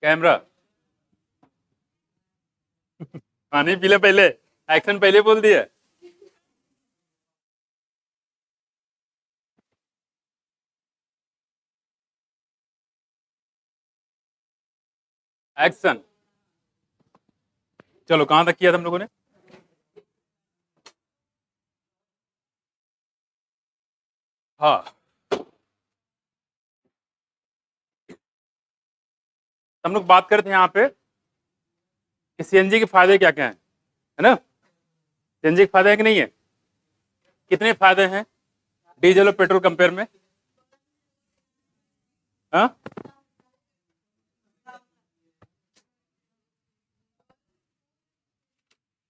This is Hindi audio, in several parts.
कैमरा। पानी पी ले पहले, एक्शन पहले बोल दिया। एक्शन। चलो कहां तक किया था हम लोगों ने? हाँ, हम लोग बात करते हैं यहाँ पे कि सीएनजी के फायदे क्या क्या हैं, है ना? सीएनजी के फायदे हैं कि नहीं है? कितने फायदे हैं डीजल और पेट्रोल कंपेयर में? हाँ,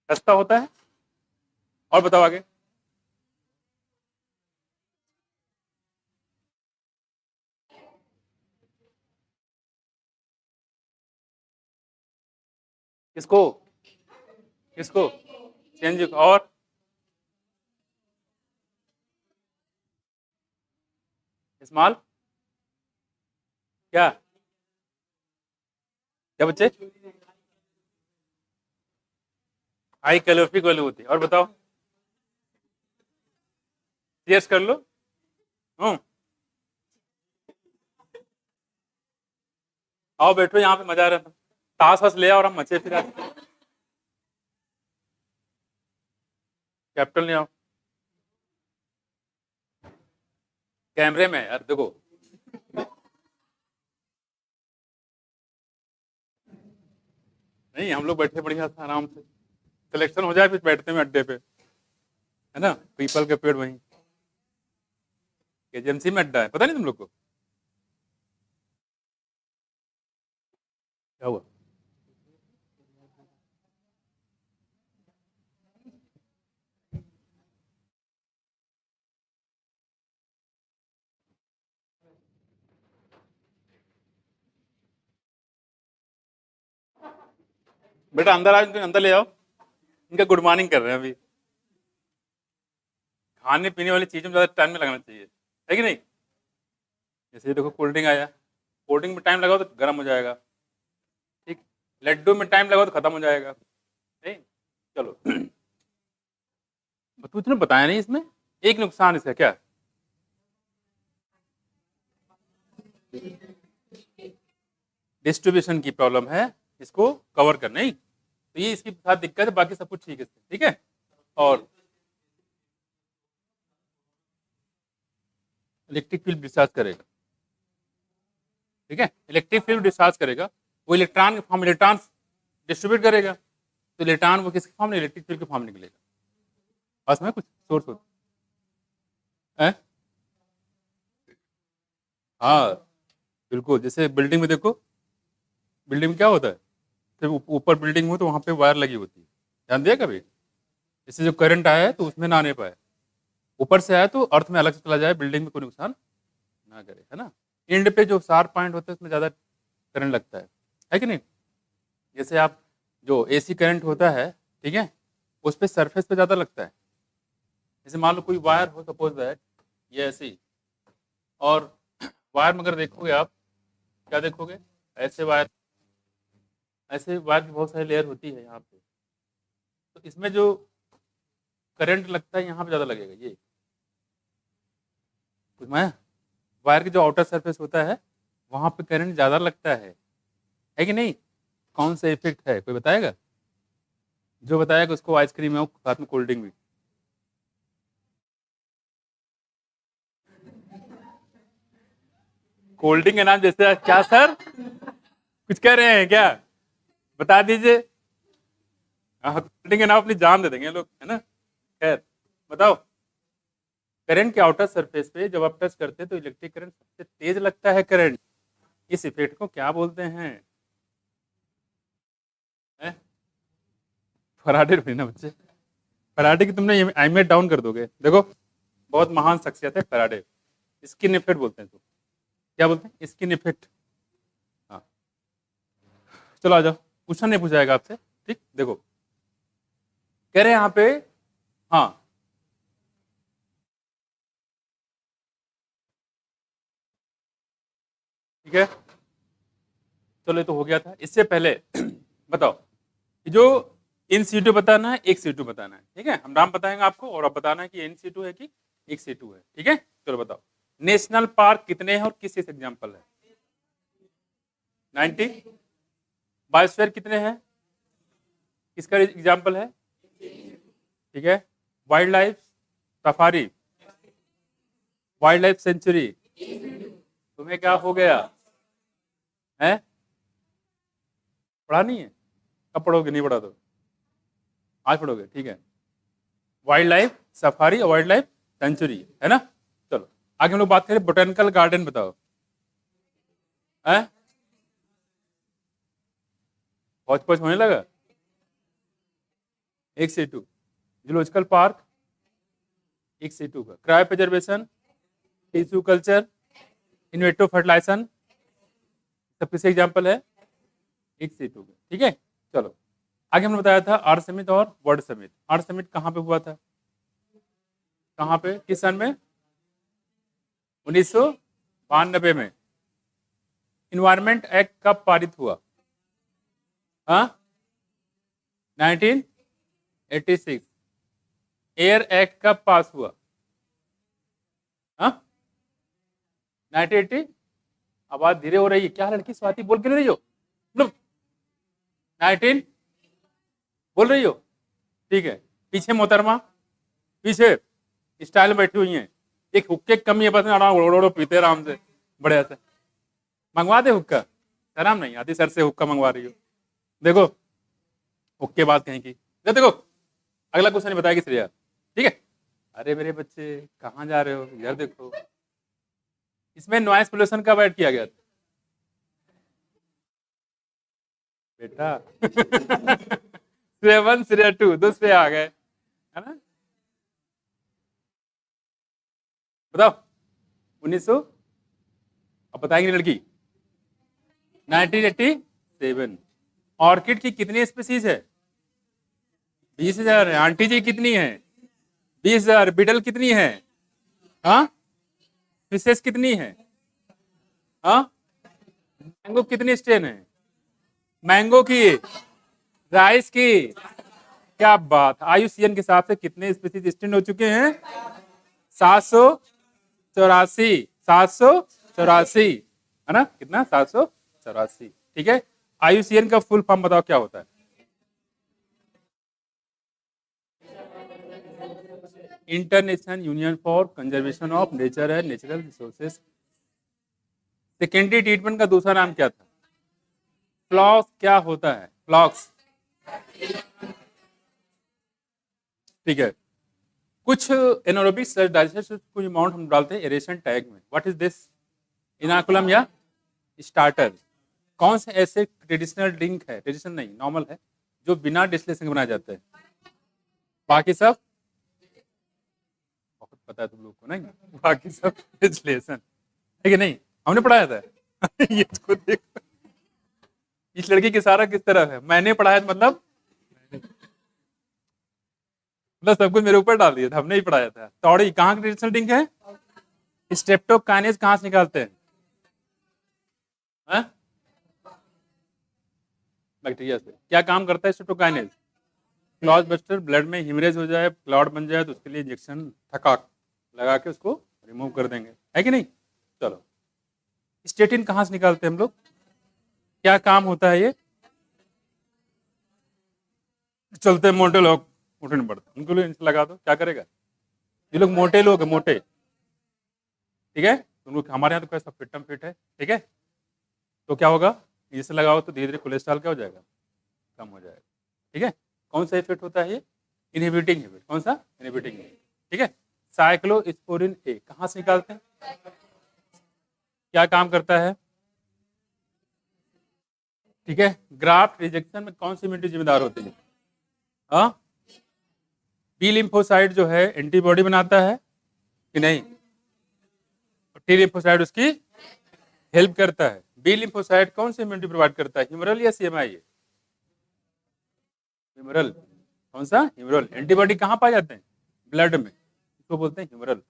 सस्ता होता है। और बताओ आगे। किसको? किसको? सीएनजी को। और स्मॉल क्या? क्या बच्चे? हाई कैलोरीफिक वैल्यू होती है। और बताओ, यस कर लो। हूँ, आओ बैठो यहाँ पे, मजा आ रहा था। ताश वाश ले आओ और हम मचे फिर आज। कैपिटल ले आओ। कैमरे में यार देखो। नहीं, हम लोग बैठे बढ़िया था आराम से, सिलेक्शन हो जाए फिर बैठते हैं अड्डे पे, है ना? पीपल के पेड़ वहीं एजेंसी में अड्डा है, पता नहीं तुम लोग को? क्या हुआ? बेटा अंदर आओ, इनको अंदर ले आओ। इनका गुड मॉर्निंग कर रहे हैं अभी। खाने पीने वाली चीजों में ज्यादा टाइम नहीं लगाना चाहिए, है कि नहीं? जैसे ये देखो कोल्ड ड्रिंक आया, कोल्ड ड्रिंक में टाइम लगाओ तो गर्म हो जाएगा, ठीक। लड्डू में टाइम लगाओ तो खत्म हो जाएगा, नहीं? चलो तुझने बताया नहीं इसमें एक नुकसान इसका क्या? डिस्ट्रीब्यूशन की प्रॉब्लम है, इसको कवर कर नहीं, तो ये इसकी साथ दिक्कत है, बाकी सब कुछ ठीक है, ठीक है। और इलेक्ट्रिक फील्ड डिस्चार्ज करेगा, ठीक है। इलेक्ट्रिक फील्ड डिस्चार्ज करेगा, वो इलेक्ट्रॉन के फॉर्म इलेक्ट्रॉन डिस्ट्रीब्यूट करेगा, तो इलेक्ट्रॉन वो किसके फॉर्म में? इलेक्ट्रिक फील्ड के फॉर्म निकलेगा। पास में कुछ सोर्स होता है? हाँ बिल्कुल, जैसे बिल्डिंग में देखो, बिल्डिंग में क्या होता है, जब ऊपर बिल्डिंग हो तो वहां पे वायर लगी होती है, ध्यान दिया कभी? इससे जो करंट आया है तो उसमें ना आने पाए, ऊपर से आया तो अर्थ में अलग से चला जाए, बिल्डिंग में कोई नुकसान ना करे, है ना? एंड पे जो शार्प पॉइंट होते हैं उसमें ज्यादा करंट लगता है कि नहीं? जैसे आप जो एसी करंट होता है, ठीक है, उस पे सरफेस पे ज्यादा लगता है। जैसे मान लो कोई वायर हो, सपोज दैट ये ऐसी, और वायर में अगर देखोगे आप, क्या देखोगे? ऐसे वायर, ऐसे वायर की बहुत सारी लेयर होती है यहाँ पे, तो इसमें जो करंट लगता है यहाँ पे ज्यादा लगेगा, ये कुछ मैं, वायर की जो आउटर सरफेस होता है वहां पे करंट ज्यादा लगता है कि नहीं? कौन सा इफेक्ट है, कोई बताएगा? जो बताएगा उसको आइसक्रीम है, साथ में कोल्ड ड्रिंक भी। कोल्ड ड्रिंक का नाम जैसे क्या सर, कुछ कह रहे हैं क्या? बता दीजिए। हाँ, कोल्ड ड्रिंक का नाम अपनी जान दे देंगे लोग, है ना? खैर बताओ। करंट के आउटर सरफेस पे जब आप टच करते हैं तो इलेक्ट्रिक करंट सबसे तेज लगता है करंट, इस इफेक्ट को क्या बोलते हैं? हैं? फराडे हुई ना बच्चे, फराडे की तुमने अहमियत डाउन कर दोगे, देखो बहुत महान शख्सियत है फराडे। स्किन इफेक्ट बोलते हैं, तो क्या बोलते हैं? Skin effect. हाँ, चलो आ जाओ, क्वेश्चन नहीं पूछा जाएगा आपसे, ठीक। देखो कह रहे हैं यहाँ पे, हाँ ठीक है, चलो ये तो हो गया था। इससे पहले बताओ, जो इन सीटू बताना है, एक सीटू बताना है, ठीक है। हम नाम बताएंगे आपको और आप बताना है कि इन सीटू है कि एक सीटू है, ठीक है। चलो बताओ, नेशनल पार्क कितने हैं और किस किस एग्जाम्पल है? 90। बायोस्फीयर कितने हैं, किसका एग्जाम्पल है? ठीक है। Wild life safari, wild life sanctuary, तुम्हें क्या हो गया है? पढ़ा नहीं है? कब पढ़ोगे? नहीं पढ़ा तो आज पढ़ोगे, ठीक है। वाइल्ड लाइफ सफारी और वाइल्ड लाइफ सेंचुरी, है ना। चलो आगे हम लोग बात करें, बोटेनिकल गार्डन बताओ, है? पहुंच पहुंच होने लगा। एक से टू, जूलॉजिकल पार्क एक से टू का, cryopreservation, tissue culture, in vitro fertilisation, सब किसी एग्जाम्पल है? एक से टू का, ठीक है। चलो आगे हमने बताया था अर्थ समिट और वर्ल्ड समिट। अर्थ समिट कहाँ पे हुआ था? कहाँ पे, किस सन में? 1992 में। इन्वायरमेंट एक्ट कब पारित हुआ? हाँ, 1986। एयर एक्ट कब पास हुआ? हाँ, 1980। आवाज धीरे हो रही है क्या लड़की? स्वाति बोल के नहीं रही हो? 19 बोल रही हो, ठीक है। पीछे मोहतरमा, पीछे स्टाइल में बैठी हुई हैं, एक हुक्के कमी है बस, ओड़ो पीते आराम से बढ़िया से। मंगवा दे हुक्का, शर्म नहीं आती सर से हुक्का मंगवा रही हो? देखो हुक्के बात कहीं की। देखो अगला क्वेश्चन नहीं बताएगी श्रेया, ठीक है। अरे मेरे बच्चे कहाँ जा रहे हो, इधर देखो। इसमें नॉइस पोल्यूशन कब ऐड किया गया था बेटा? श्रेया 1 श्रेया 2 दो श्रेया आ गए, है ना। बताओ 1900, अब बताएंगे लड़की। 1987। ऑर्किड की कितनी स्पीसीज है? 20,000 है। आंटी जी कितनी है? 20,000। बीटल कितनी है? हाँ, फिशेस कितनी है? हाँ, मैंगो कितनी स्टेन है? मैंगो की, राइस की, क्या बात। IUCN के हिसाब से कितने स्पीसीज एक्सटेंड हो चुके हैं? 784। 784, है ना। कितना? 784, ठीक है। IUCN का फुल फॉर्म बताओ क्या होता है? International union for conservation of nature and natural resources. Secondary treatment का दूसरा नाम क्या था? फ्लॉक्स। क्या होता है फ्लॉक्स? ठीक है। कुछ एनारोबिक डाइजेशन कुछ अमाउंट हम डालते हैं एरेशन टैग में। What is this? इनाकुलम या स्टार्टर? कौन से ऐसे ट्रेडिशनल ड्रिंक है, ट्रेडिशनल नहीं नॉर्मल है, जो बिना डिस्टिलेशन के बनाए जाते हैं? बाकी सब बहुत पता है तुम लोग को, नहीं? बाकी सब डिस्टिलेशन है कि नहीं? हमने पढ़ाया था। ये इसको देखो, इस लड़की की सारा किस तरह है, मैंने पढ़ाया मतलब सब कुछ मेरे ऊपर डाल दिया था, हमने ही पढ़ाया था। तौड़ी कहाँ की ट्रेडिशनल ड्रिंक है? स्ट्रेप्टोकाइनेज कहाँ से निकालते हैं? बैक्टीरिया से। क्या काम करता है स्ट्रेप्टोकाइनेज? Clot buster. ब्लड में हिमरेज हो जाए, क्लॉट बन जाए, तो उसके लिए इंजेक्शन थकाक लगा के उसको रिमूव कर देंगे, है कि नहीं। चलो स्टेटिन कहाँ से निकालते हैं हम लोग? क्या काम होता है ये? चलते मोटे लोग उठने नहीं पड़ते, उनको लिए लगा दो, क्या करेगा? ये लोग मोटे लोग हैं, मोटे, ठीक है। तुम लोग हमारे यहाँ तो कैसा फिटम फिट है, ठीक है। तो क्या होगा, इसे लगाओ तो धीरे धीरे कोलेस्ट्रॉल क्या हो जाएगा? कम हो जाएगा, ठीक है। कौन सा इफेक्ट होता है ये? Inhibiting effect. कौन सा? इनहिबिटिंग, ठीक है। साइक्लोस्पोरिन ए कहाँ से निकालते हैं? क्या काम करता है? ठीक है। ग्राफ्ट रिजेक्शन में कौन सी इम्यूनिटी जिम्मेदार होती है? हाँ, बी लिम्फोसाइड जो है एंटीबॉडी बनाता है कि नहीं? टी लिम्फोसाइड उसकी हेल्प करता है। बी लिम्फोसाइड कौन सी इम्यूनिटी प्रोवाइड करता है, ह्यूमरल या CMI? ह्यूमरल। कौन सा? ह्यूमरल। एंटीबॉडी कहाँ पाए जाते हैं? ब्लड में, इसको बोलते हैं ह्यूमरल,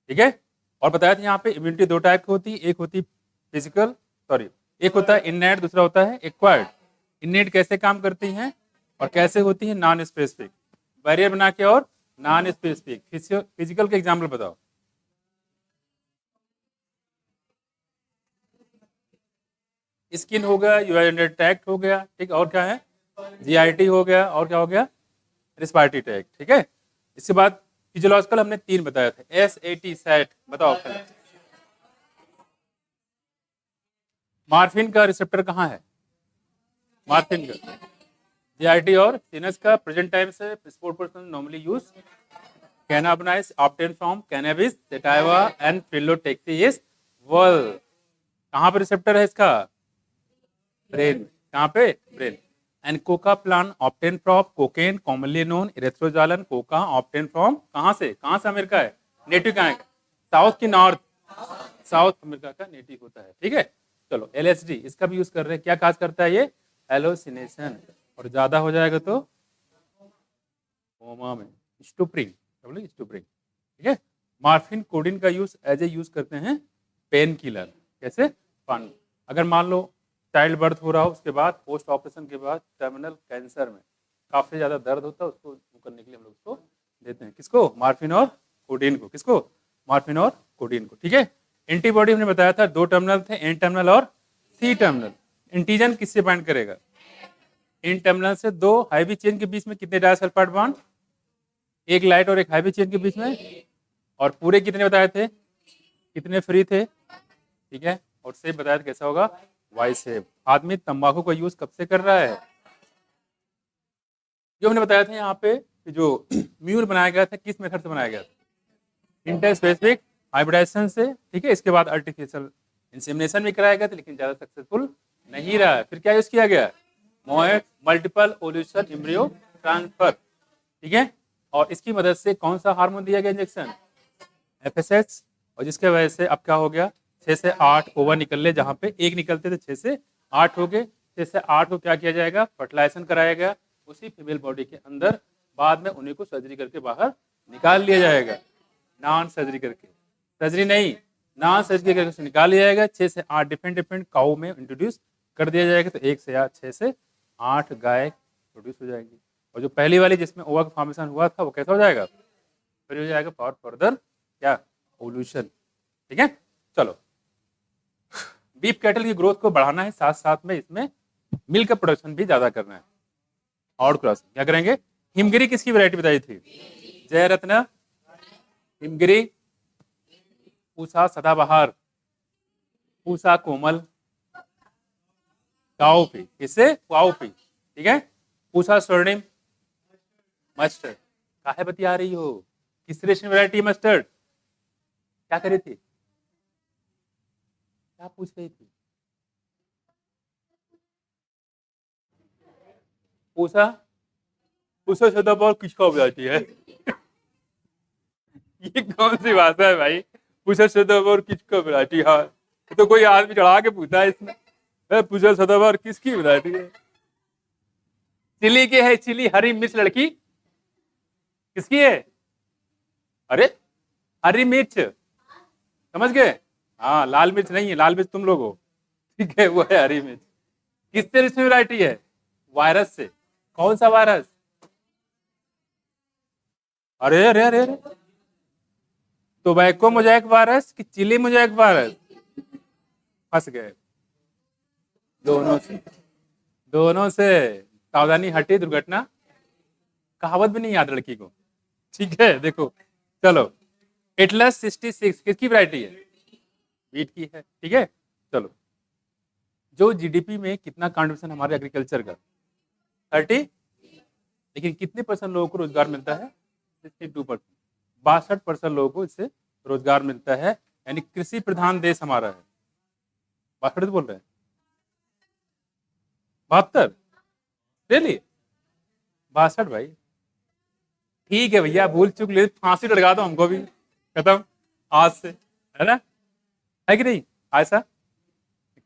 ठीक है। और बताया था यहाँ पे इम्यूनिटी दो टाइप की होती है, एक होती फिजिकल, सॉरी एक होता है इननेट, दूसरा होता है एक्वायर्ड। इननेट कैसे काम करती हैं और कैसे होती है? नॉन स्पेसिफिक, बैरियर बना के और नॉन स्पेसिफिक। फिजिकल के एग्जाम्पल बताओ। स्किन हो गया, यूआई टैक्ट हो गया, ठीक, और क्या है? जीआईटी हो गया, और क्या हो गया? रिस्पायरेटरी टैक्ट, ठीक है। इसके बाद फिजियोलॉजिकल हमने 3 बताया था, SAT सेट, बताओ। मार्फिन का रिसेप्टर कहाँ है? मार्फिन का जीआईटी और सीनस का प्रेजेंट टाइम से sport person normally use cannabinoids obtain from cannabis sativa and phyllotaxis वल। कहाँ पे रिसेप्टर है इसका? ब्रेन। कहाँ पे? Brain. And coca plant obtain from cocaine commonly known erythroxylon coca obtain from कहाँ से? कहाँ से अमेरिका है? नेटिव कहाँ है? साउथ की नॉर्थ? साउथ अमेरिका का नेटिव होता है, ठीक है। चलो एलएसडी, इसका भी यूज कर रहे हैं। क्या काज करता है ये? हेलोसिनेशन, और ज्यादा हो जाएगा तो कोमा में। स्टुपरिंग, स्टुपरिंग, ठीक है। मार्फिन कोडिन का यूज एज ए यूज करते हैं पेन किलर। कैसे? पानी। अगर मान लो चाइल्ड बर्थ हो रहा हो, उसके बाद पोस्ट ऑपरेशन के बाद टर्मिनल कैंसर में काफी ज्यादा दर्द होता है, उसको करने के लिए हम लोग उसको देते हैं। किसको? मार्फिन और कोडिन को। किसको? मार्फिन और कोडिन को, ठीक है। एंटीबॉडी हमने बताया था 2 टर्मिनल थे, एन टर्मिनल और सी टर्मिनल। एंटीजन किससे बाइंड करेगा? इन टर्मिनल से 2 हाइवी चेन के बीच में कितने डाइसल्फाइड बॉन्ड? एक लाइट और एक हाइवी चेन के बीच में। और पूरे कितने बताए थे? कितने फ्री थे? ठीक है। और शेप बताया था कैसा होगा? Y shape. आदमी तंबाकू का यूज कब से कर रहा है? जो हमने बताया था यहाँ पे कि जो म्यूल बनाया गया था, किस मेथड से बनाया गया था? इंटरस्पेसिफिक हाइब्रिडाइजेशन से, ठीक है। इसके बाद आर्टिफिशियल इंसेमिनेशन भी कराया गया था, लेकिन ज्यादा सक्सेसफुल नहीं रहा। फिर क्या यूज किया गया? मोएट मल्टीपल ओल्यूशन एम्ब्रियो ट्रांसफर, ठीक है। और इसकी मदद से कौन सा हार्मोन दिया गया इंजेक्शन? FSH। और जिसके वजह से अब क्या हो गया? 6 से 8 ओवर निकल, जहां पे एक निकलते थे 6 से 8 हो गए। 6 से 8 को क्या किया जाएगा? फर्टिलाइजेशन कराया गया उसी फीमेल बॉडी के अंदर। बाद में उन्हीं को सर्जरी करके बाहर निकाल लिया जाएगा, नॉन सर्जरी करके। सर्जरी नहीं, नॉन सर्जरी करके उसे निकाल लिया जाएगा। 6 से 8 डिफरेंट डिफरेंट काऊ में इंट्रोड्यूस कर दिया जाएगा, तो 1 से 6 से 8 गाय प्रोड्यूस हो जाएगी। और जो पहली वाली जिसमें ओवा का फॉर्मेशन हुआ था, वो कैसा हो जाएगा? फिर हो जाएगा फॉर फर्दर क्या? ओल्यूशन, ठीक है। चलो, बीफ कैटल की ग्रोथ को बढ़ाना है, साथ साथ में इसमें मिल्क का प्रोडक्शन भी ज्यादा करना है। और क्रॉस क्या करेंगे? हिमगिरी किसकी वैरायटी बताई थी? जय रत्न, हिमगिरी, पूसा सदाबहार, पूसा कोमल, काओपी। किससे? काओपी, ठीक है। पूसा स्वर्णिम, मस्टर्ड। काहे बतिया रही हो? किस रेशम वैरायटी मस्टर्ड? क्या करी थी? क्या पूछ रही थी? पूछा, पूछा सदाबहार किसका वैरायटी है? ये कौन सी भाषा है भाई? पूछा सदाबहार किसका वैरायटी है? तो कोई आदमी चढ़ा के पूछा है इसमें, पूछा सदाबहार किसकी वैरायटी है? चिली के है, चिली हरी मिर्च लड़की किसकी है? अरे हरी मिर्च, समझ गए? हाँ, लाल मिर्च नहीं है, लाल मिर्च तुम लोग हो, ठीक है। वो है हरी मिर्च। किससे इसमें वैरायटी है? वायरस से। कौन सा वायरस? अरे अरे अरे अरे, टोबैको मोजाइक वायरस कि चिली मोजाइक वायरस? फंस गए। दोनों से, दोनों से। सावधानी हटी दुर्घटना। कहावत भी नहीं याद लड़की को, ठीक है। देखो, चलो, एटलस 66 किसकी वैरायटी है? वीट की है, ठीक है। चलो, जो जीडीपी में कितना कंट्रीब्यूशन हमारे एग्रीकल्चर का? 30। लेकिन कितने परसेंट लोगों को रोजगार मिलता है? 62%। 62% लोगों को इससे रोजगार मिलता है, यानी कृषि प्रधान देश हमारा है। 62 बोल रहे हैं? 72? रियली? 62 भाई, ठीक है भैया, भूल चुक ले, फांसी लगा दो हमको भी, खत्म आज से, है ना? है कि नहीं? ऐसा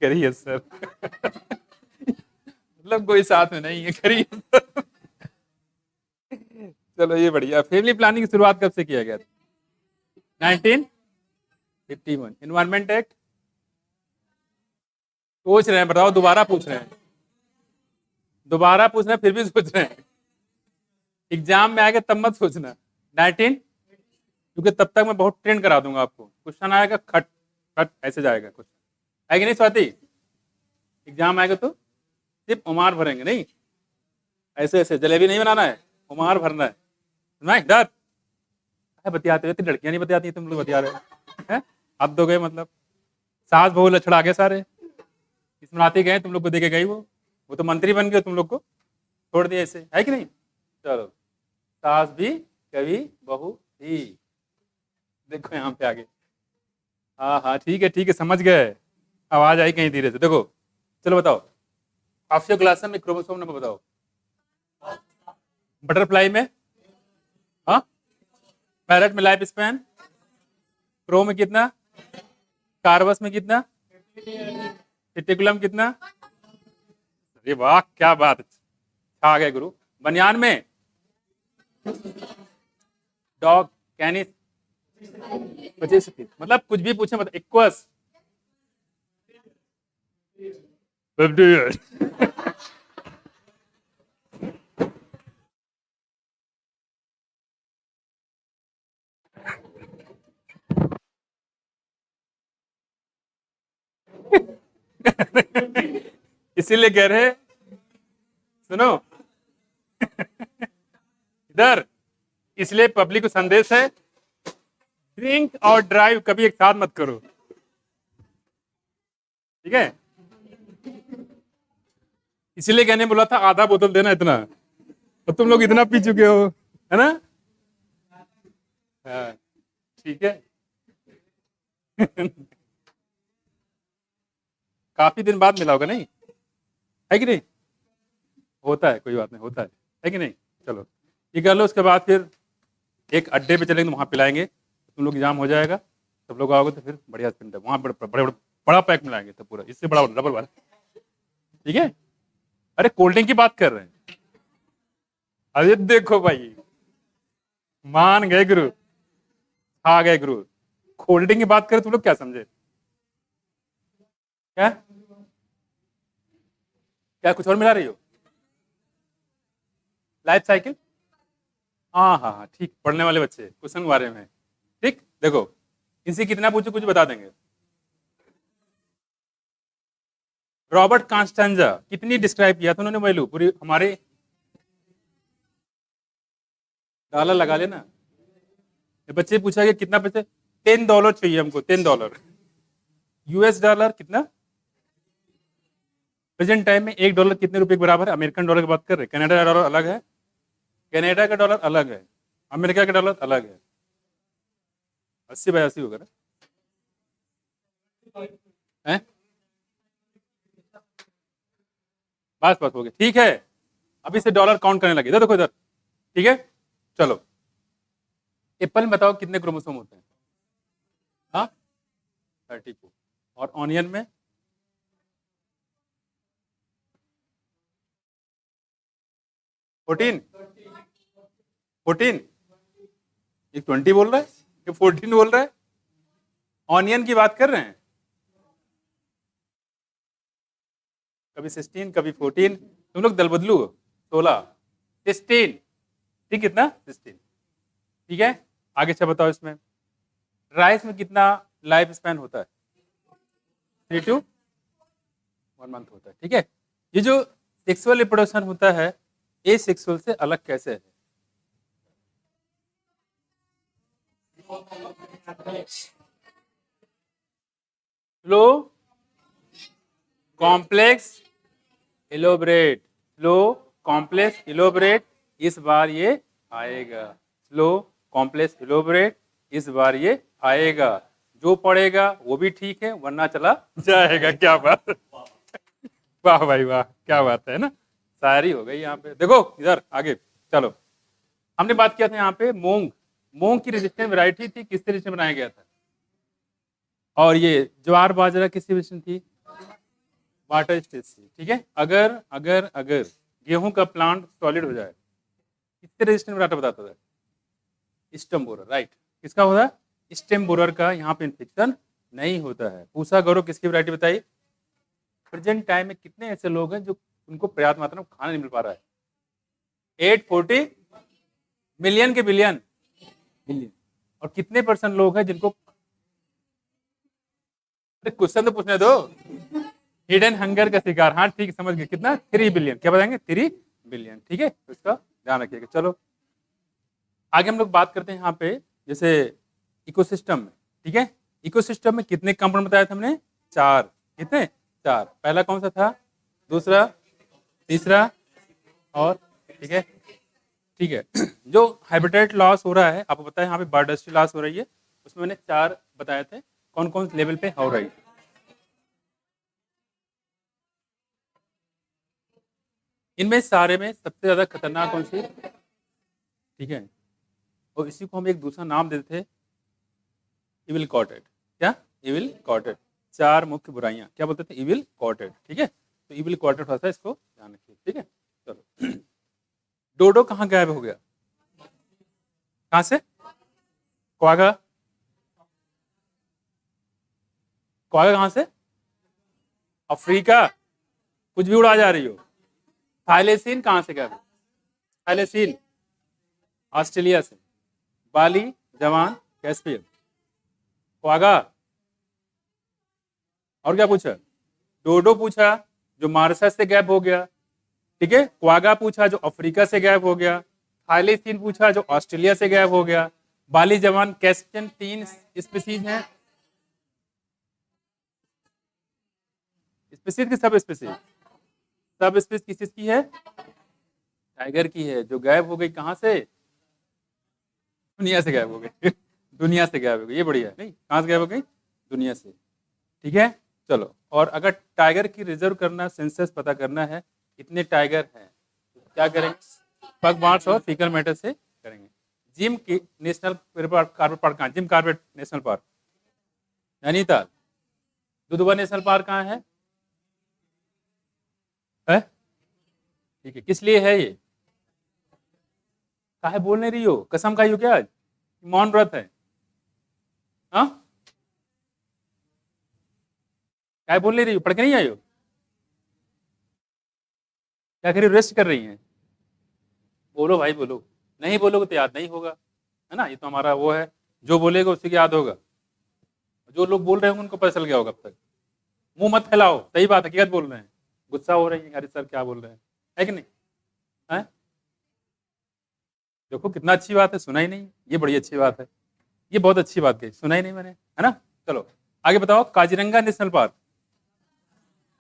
करिए सर। मतलब कोई साथ में नहीं है, करिए सर। चलो, ये बढ़िया। फैमिली प्लानिंग की शुरुआत कब से किया गया था? 1951। एनवायरमेंट एक्ट सोच रहे हैं, बताओ, दोबारा पूछ रहे हैं, दोबारा पूछ रहे हैं, फिर भी सोच रहे हैं। एग्जाम में आएगा तब मत सोचना। 19, क्योंकि तब तक मैं बहुत ट्रेंड करा दूंगा आपको। क्वेश्चन आएगा खट खट ऐसे जाएगा क्वेश्चन, है कि नहीं स्वाति? एग्जाम आएगा तो सिर्फ उमार भरेंगे, नहीं ऐसे ऐसे जलेबी नहीं बनाना है, उमार भरना है। सुना इधर बतियाते हुए, लड़कियां नहीं बतियाती, तुम लोग बतिया रहे हो हैं? हद हो गए, मतलब सास बहू लछड़ा गए सारे, स्मृति गए, तुम लोग को देके गई वो तो मंत्री बन गए, तुम लोग को छोड़ दिए ऐसे, है कि नहीं? चलो, सास भी कभी बहू थी, देखो यहाँ पे आगे। हाँ हाँ, ठीक है, समझ गए, आवाज आई कहीं धीरे से। देखो, चलो बताओ, ऑस्टियोक्लास्ट में क्रोमोसोम नंबर बताओ। बटरफ्लाई में, हाँ, पैरेट में लाइफ स्पैन, क्रो में कितना, कार्बस में कितना, रेटिकुलम कितना। अरे वाह, क्या बात है, छा गए गुरु। बनियान में, डॉग, कैनिस, 25, मतलब कुछ भी पूछे, मतलब इक्वस 50 years। इसीलिए कह रहे, सुनो इधर, इसलिए पब्लिक को संदेश है, ड्रिंक और ड्राइव कभी एक साथ मत करो, ठीक है? इसीलिए कहने बोला था आधा बोतल देना इतना, और तुम लोग इतना पी चुके हो, है ना? हाँ, ठीक है। काफी दिन बाद मिला होगा, नहीं है कि नहीं? होता है, कोई बात नहीं, होता है कि नहीं? चलो, ये कर लो, उसके बाद फिर एक अड्डे पे चलेंगे, वहां पिलाएंगे, तुम लोग एग्जाम हो जाएगा, सब लोग आओगे तो फिर बढ़िया स्पिन, वहां बड़ा पैक मिलाएंगे, तो पूरा इससे बड़ा डबल वाला, ठीक है? अरे कोल्ड ड्रिंक की बात कर रहे हैं। अरे देखो भाई, मान गए गुरु, आ गए गुरु। कोल्ड ड्रिंक की बात करें, तुम लोग क्या समझे? क्या क्या कुछ और मिला रही हो? लाइफ साइकिल, हाँ हाँ हाँ, ठीक, पढ़ने वाले बच्चे क्वेश्चन के बारे में, ठीक। देखो, इनसे कितना पूछो कुछ बता देंगे। रॉबर्ट कॉन्स्टेंजा कितनी डिस्क्राइब किया था उन्होंने वैल्यू पूरी हमारे, डॉलर लगा लेना। ये बच्चे पूछा कि कितना पैसे, $10 चाहिए हमको, $10। US डॉलर कितना प्रेजेंट टाइम में, $1 कितने रुपए के बराबर है? अमेरिकन डॉलर की बात कर रहे हैं, कनाडा का डॉलर अलग है, कनाडा का डॉलर अलग है, अमेरिका का डॉलर अलग है। 80/80 होगा ना, है? बस बस हो गया, ठीक है। अभी से डॉलर काउंट करने लगे, इधर देखो इधर, ठीक है? चलो, एप्पल में बताओ कितने क्रोमोसोम होते हैं? हाँ, 34। और ऑनियन में, 14, 14, ये 20 बोल रहा है, ये 14 बोल रहा है। ऑनियन की बात कर रहे हैं, कभी 16, कभी 14, तुम लोग दल बदलू हो। 16, 16, ठीक, कितना 16, ठीक है। आगे अच्छा बताओ, इसमें राइस में कितना लाइफ स्पैन होता है? 3 to 1 मंथ होता है, ठीक है। ये जो सेक्सुअल रिप्रोडक्शन होता है, ए सेक्सुअल से अलग कैसे है? Slow, complex, elaborate, slow, complex, elaborate, इस बार ये आएगा। स्लो, कॉम्प्लेक्स, इलोबरेट, इस बार ये आएगा। जो पढ़ेगा वो भी ठीक है, वरना चला जाएगा। क्या बात, वाह भाई वाह, क्या बात है ना, शायरी हो गई यहाँ पे। देखो इधर आगे चलो, हमने बात किया था यहाँ पे मूंग, मूंग की रेजिस्टेंट वैरायटी थी, किससे रेजिस्टेंट बनाया गया था? और ये ज्वार बाजरा किससे रेजिस्टेंट थी? वाटर स्टेज से, ठीक है। अगर अगर अगर गेहूं का प्लांट सॉलिड हो जाए, किससे रेजिस्टेंट वाटर बताता था? Stem borer, right. किसका होता है? स्टेम बोरर का यहाँ पे इन्फेक्शन नहीं होता है। पूसा गौरव किसकी वैरायटी बताई? प्रेजेंट टाइम में कितने ऐसे लोग हैं जो उनको पर्याप्त मात्रा में खाना नहीं मिल पा रहा है? 840 मिलियन के बिलियन बिलियन। और कितने परसेंट लोग हैं जिनको, अरे क्वेश्चन तो पूछने दो। हिडन हंगर का शिकार, हाँ ठीक समझ गए, कितना? 3 बिलियन। क्या बताएंगे? 3 बिलियन। ठीक है, तो इसका ध्यान रखिएगा। चलो आगे हम लोग बात करते हैं यहाँ पे, जैसे इकोसिस्टम में। ठीक है, इकोसिस्टम में कितने कंपोनेंट बताए थे हमने? 4। कितने? 4। पहला कौन सा था? दूसरा, तीसरा और, ठीक है ठीक है। जो हैबिटेट लॉस हो रहा है, आपको पता है यहाँ पे बायोडाइवर्सिटी लॉस हो रही है, उसमें मैंने 4 बताए थे कौन कौन से लेवल पे हो रही है। इनमें सारे में सबसे ज्यादा खतरनाक कौन सी? ठीक है, और इसी को हम एक दूसरा नाम देते थे, इविल कॉटेड। क्या? इविल कॉटेड। 4 मुख्य बुराइयां क्या बोलते थे? इविल कॉटेड। ठीक है, तो इविल कॉटेड होता है, इसको ध्यान रखिए। ठीक है, चलो डोडो कहाँ गायब हो गया? कहाँ से? क्वागा। क्वागा कहाँ से? अफ्रीका। कुछ भी उड़ा जा रही हो। थाईलेसीन कहाँ से गायब? थाईलेसीन ऑस्ट्रेलिया से। बाली, जवान, कैस्पियन। क्वागा। और क्या पूछा? डोडो पूछा जो मार्शस से गैप हो गया। ठीक है, क्वागा पूछा जो अफ्रीका से गैप हो गया। थाईलेसीन पूछा जो ऑस्ट्रेलिया से गैप हो गया। बाली, जवान, कैस्पियन 3 स्पीसीज हैं। स्पीसीज की सब स्पीसीज? सब स्पीसीज किस चीज की है? टाइगर की है, जो गायब हो गई कहाँ से? दुनिया से गायब हो गई। दुनिया से गायब हो गई, ये बढ़िया है। नहीं, कहाँ से गायब हो गई? दुनिया से। ठीक है, चलो। और अगर टाइगर की रिजर्व करना, सेंसस पता करना है कितने टाइगर हैं, तो क्या करेंगे? पग मार्च और फीकल मैटर से करेंगे। जिम की नेशनल कार्बेट पार्क कहाँ? Jim Corbett national park Nainital. Dudhwa national park कहाँ है? ठीक है, किस लिए है ये? काहे बोल नहीं रही हो? कसम खाई हो क्या आज? मौन व्रत है? हाँ, काहे बोल नहीं रही हो? पढ़ के नहीं आई हो? क्या करी? रेस्ट कर रही हैं? बोलो भाई बोलो। नहीं बोलोगे तो याद नहीं होगा, है ना? ये तो हमारा वो है, जो बोलेगा उसी को याद होगा। जो लोग बोल रहे होंगे उनको पता चल गया होगा अब तक। मुंह मत फैलाओ, सही बात, हकीकत बोल रहे हैं। गुस्सा हो रही है, अरे सर क्या बोल रहे हैं, है कि नहीं? है? देखो कितना अच्छी बात है, सुना ही नहीं, ये बड़ी अच्छी बात है। ये बहुत अच्छी बात कही, सुना ही नहीं मैंने, है ना? चलो आगे बताओ, काजीरंगा नेशनल पार्क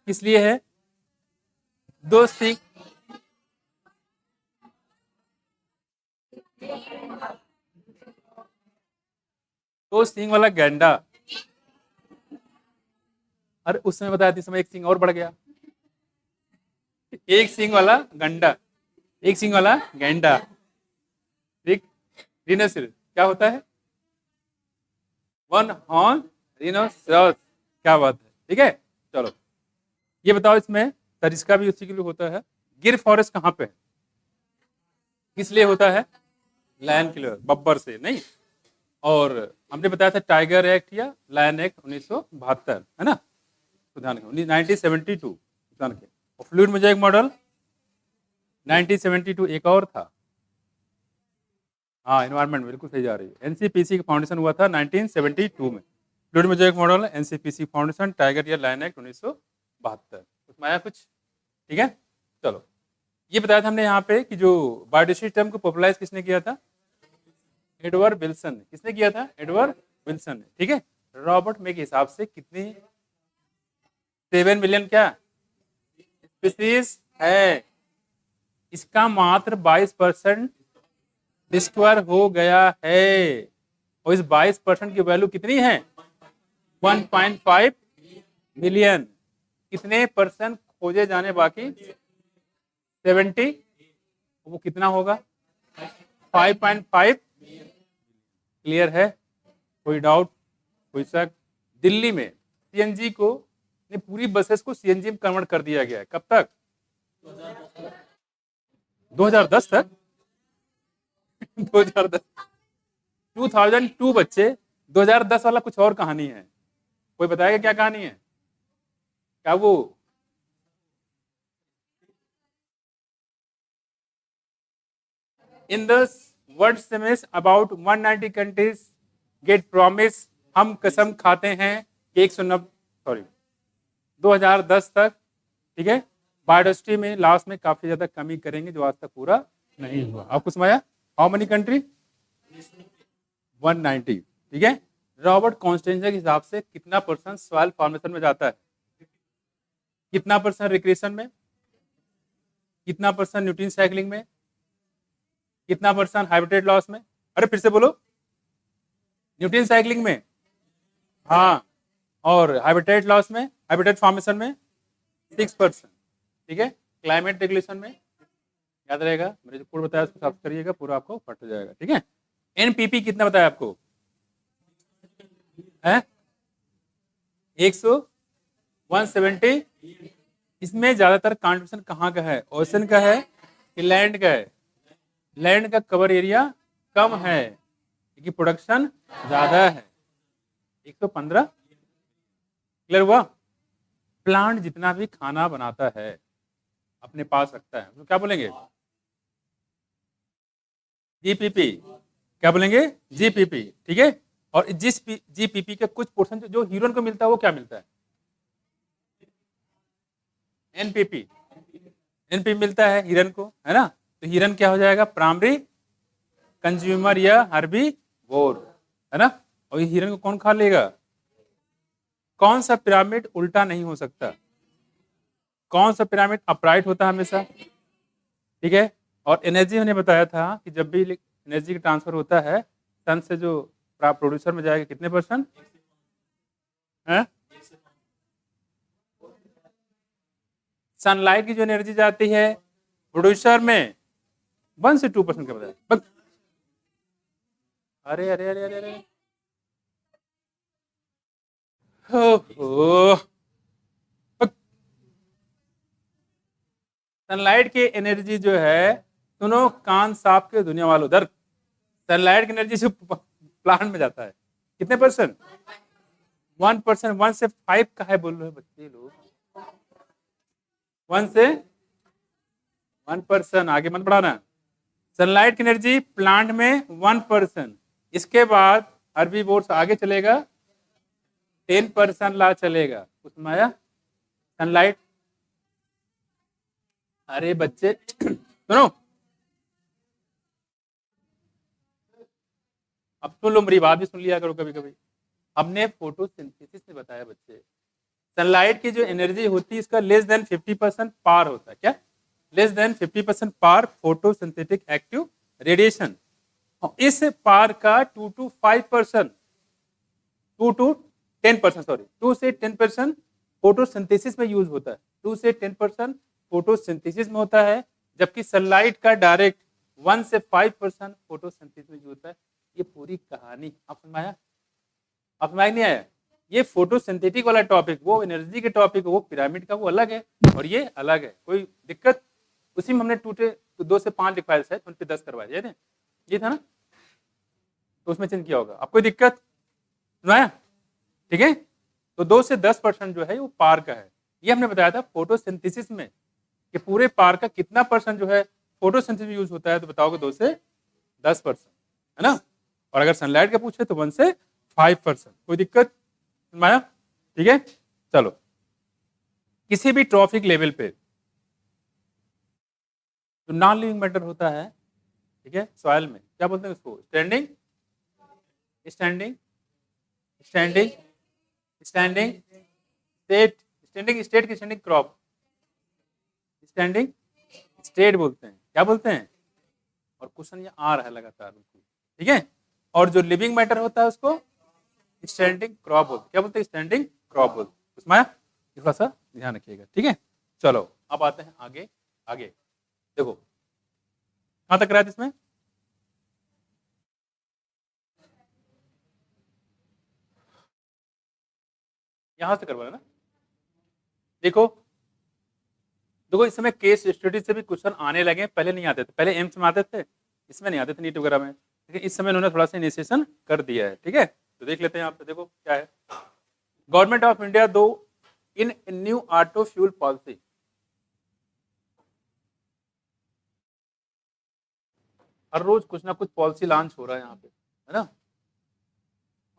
किस लिए है? दो सिंह, दो सिंह वाला गैंडा। अरे उस समय बताया था, समय एक सिंह और बढ़ गया। एक सिंह वाला गंडा, एक सिंह वाला गैंडा। ठीक, रिनोसिर क्या होता है? 1 हॉर्न रिनोसरस। क्या बात है, ठीक है। चलो ये बताओ, इसमें सरिस्का भी उसी के लिए होता है। गिर फॉरेस्ट कहाँ पे है? किस लिए होता है? लायन किलर, बब्बर से नहीं। और हमने बताया था टाइगर एक्ट या लायन एक्ट 1972, है ना? तो ध्यान रखें 1972, ध्यान रखें। और फ्लूइड मोजाइक मॉडल 1972 एक और था। हाँ, एनवायरमेंट बिल्कुल सही जा रही है। एनसीपीसी का फाउंडेशन हुआ था 1972 में। Fluid Mosaic model, NCPC foundation, tiger या लायन एक्ट 1972। उसमें आया कुछ? ठीक है, चलो ये बताया था हमने यहाँ पे कि जो बायोडाइवर्सिटी टर्म को पॉपुलराइज किसने किया था? एडवर्ड विल्सन ने। किसने किया था? एडवर्ड विल्सन ने। ठीक है, रॉबर्ट मे के हिसाब से कितनी? 7 मिलियन क्या स्पीसीज है? इसका मात्र 22% डिस्कवर हो गया है, और इस 22% की वैल्यू कितनी है? 1.5 मिलियन। कितने परसेंट खोजे जाने बाकी? 70। वो कितना होगा? 5.5। क्लियर है? कोई डाउट, कोई शक? दिल्ली में सीएनजी को ने पूरी बसेस को सीएनजी में कन्वर्ट कर दिया गया है। कब तक? 2010 तक। 2010, 2002 बच्चे, 2010 वाला कुछ और कहानी है। कोई बताएगा क्या कहानी है? क्या वो in the world seems about 190 countries get promise, हम कसम खाते हैं कि 2010 तक, ठीक है, बायोडाइवर्सिटी में लास्ट में काफी ज्यादा कमी करेंगे जो आज तक पूरा नहीं हुआ। आपको समझ आया? How many country? 190, ठीक है। रॉबर्ट कॉन्स्टेंजा के हिसाब से कितना परसेंट सॉइल फॉर्मेशन में जाता है, कितना परसेंट रिक्रिएशन में, कितना परसेंट न्यूट्रिएंट साइक्लिंग में, कितना परसेंट हाइब्रिड लॉस में? अरे फिर से बोलो। न्यूट्रिएंट साइक्लिंग में, हाँ, और हाइब्रिड लॉस में, हाइब्रिड फॉर्मेशन में 6%, ठीक है। क्लाइमेट रेगुलेशन में याद रहेगा, मेरे जो पूरा बताया उसको साफ करिएगा, पूरा आपको फट जाएगा, ठीक है। एनपीपी कितना बताया आपको है? 170। इसमें ज्यादातर कंट्रीब्यूशन कहाँ का है? ओशन का है कि लैंड का है? लैंड का कवर एरिया कम है क्योंकि प्रोडक्शन ज्यादा है। 115 क्लियर हुआ? प्लांट जितना भी खाना बनाता है अपने पास रखता है तो क्या बोलेंगे? जीपीपी। क्या बोलेंगे? जीपीपी, ठीक है। और जिस जीपीपी के कुछ पोर्शन जो ह्यूरन को मिलता है वो क्या मिलता है? एनपीपी। एनपीपी मिलता है हीरन को, है ना। तो हीरन क्या हो जाएगा? प्राइमरी कंज्यूमर या हर्बीवोर, है ना। और ये हीरन को कौन खा लेगा? कौन सा पिरामिड उल्टा नहीं हो सकता? कौन सा पिरामिड अपराइट होता है हमेशा, ठीक है। और एनर्जी हमने बताया था कि जब भी एनर्जी का ट्रांसफर होता है सन से जो प्रोड्यूसर में जाएगा कितने परसेंट है? सनलाइट की जो एनर्जी जाती है प्रोड्यूसर में 1 से 2% का बताया। अरे अरे अरे अरे अरे सनलाइट की एनर्जी जो है, सुनो कान साफ के दुनिया वालों, उधर सनलाइट की एनर्जी जो प्लांट में जाता है कितने परसेंट? 1%। 1 से 5 का है बोल रहे हैं बच्चे लोग। 1 से 1%, आगे मत बढ़ाना। सनलाइट की एनर्जी प्लांट में 1%। इसके बाद हर्बीवोर्स आगे चलेगा 10% ला चलेगा। उसमें आया सनलाइट। अरे बच्चे सुनो, अब सुन लो, मेरी बात भी सुन लिया करो कभी कभी। हमने फोटोसिंथेसिस में बताया बच्चे, सनलाइट की जो एनर्जी होती है इसका लेस देन 50% पार होता है। क्या? लेस देन 50% पार फोटोसिंथेटिक एक्टिव रेडिएशन। इस पार का 2 to 5%, 2 to 10%, सॉरी 2 से 10% फोटोसिंथेसिस में यूज होता है। 2 से 10% फोटोसिंथेसिस में होता है, जबकि सनलाइट का डायरेक्ट 1 से 5% फोटोसिंथेसिस में यूज होता है। ये पूरी कहानी आप समझाया? आप समझ नहीं आया? ये फोटोसिंथेटिक वाला टॉपिक वो एनर्जी के टॉपिक, वो पिरामिड का वो अलग है और ये अलग है। कोई दिक्कत? उसी में हमने 2 से 5 लिखवाया शायद, उन पे 10 करवाए थे, ये था ना, तो उसमें चेंज किया होगा। अब कोई दिक्कत? सुनाया? ठीक है। तो 2 से 10% जो है वो पार का है। ये हमने बताया था फोटोसिंथेसिस में कि पूरे पार का कितना परसेंट जो है फोटोसिंथेसिस में यूज होता है, तो बताओगे 2 से 10%, है ना। और अगर सनलाइट का पूछे तो 1 से 5%। कोई दिक्कत? माया? ठीक है। चलो, किसी भी ट्रॉफिक लेवल पे जो नॉन लिविंग मैटर होता है, ठीक है, सॉइल में क्या बोलते हैं उसको? Standing, standing, standing, standing state, standing state की स्टैंडिंग क्रॉप, स्टैंडिंग स्टेट बोलते हैं। क्या बोलते हैं? और क्वेश्चन ये आ रहा है लगातार, ठीक है। और जो लिविंग मैटर होता है उसको स्टैंडिंग क्रॉप बोलते। क्या बोलते हैं? स्टैंडिंग क्रॉप बोलते। उसमें थोड़ा सा ध्यान रखिएगा, ठीक है। चलो अब आते हैं आगे। आगे देखो कहां तक रहा है इसमें? यहां से करवा ना। देखो देखो, इस समय केस स्टडी से भी क्वेश्चन आने लगे, पहले नहीं आते थे। पहले एम्स में आते थे, इसमें नहीं आते थे, नीट वगैरह में, लेकिन इस समय उन्होंने थोड़ा सा इनिशिएशन कर दिया है, ठीक है। तो देख लेते हैं यहाँ पे, देखो क्या है। गवर्नमेंट ऑफ इंडिया दो इन न्यू ऑटो फ्यूल पॉलिसी, हर रोज कुछ ना कुछ पॉलिसी लॉन्च हो रहा है यहाँ पे, है ना।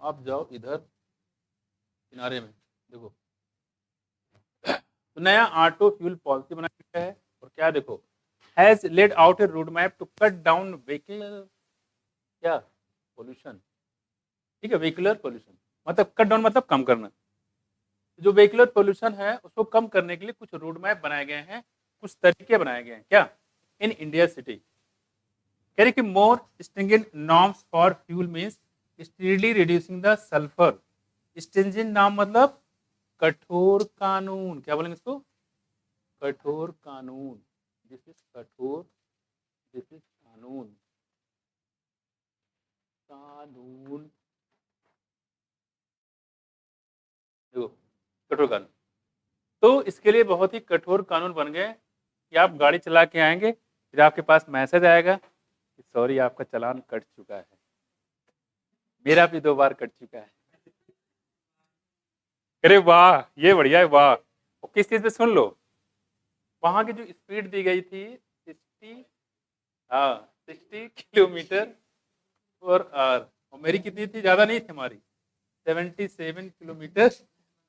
आप जाओ इधर किनारे में, देखो तो नया ऑटो फ्यूल पॉलिसी बनाया गया है। और क्या देखो, has laid out a road map to cut down vehicle क्या पोल्यूशन, ठीक है, व्हीकुलर पोल्यूशन मतलब कट डाउन मतलब कम करना। जो व्हीकुलर पोल्यूशन है उसको कम करने के लिए कुछ रोड मैप बनाए गए हैं, कुछ तरीके बनाए गए हैं क्या इन इंडिया सिटी। कह रहे कि more stringent norms for fuel means steadily reducing the sulphur. Stringent नाम मतलब कठोर कानून, क्या बोलेंगे इसको, कठोर कानून। दिस इज कठोर, दिस इज कानून, कानून देखो कठोर कानून। तो इसके लिए बहुत ही कठोर कानून बन गए कि आप गाड़ी चला के आएंगे, फिर आपके पास मैसेज आएगा कि सॉरी आपका चालान कट चुका है। मेरा भी 2 बार कट चुका है। अरे वाह, ये बढ़िया है, वाह। और किस चीज पे सुन लो, वहां की जो स्पीड दी गई थी 60, हाँ 60 किलोमीटर पर आवर, और मेरी कितनी थी, ज्यादा नहीं थी हमारी, 77 किलोमीटर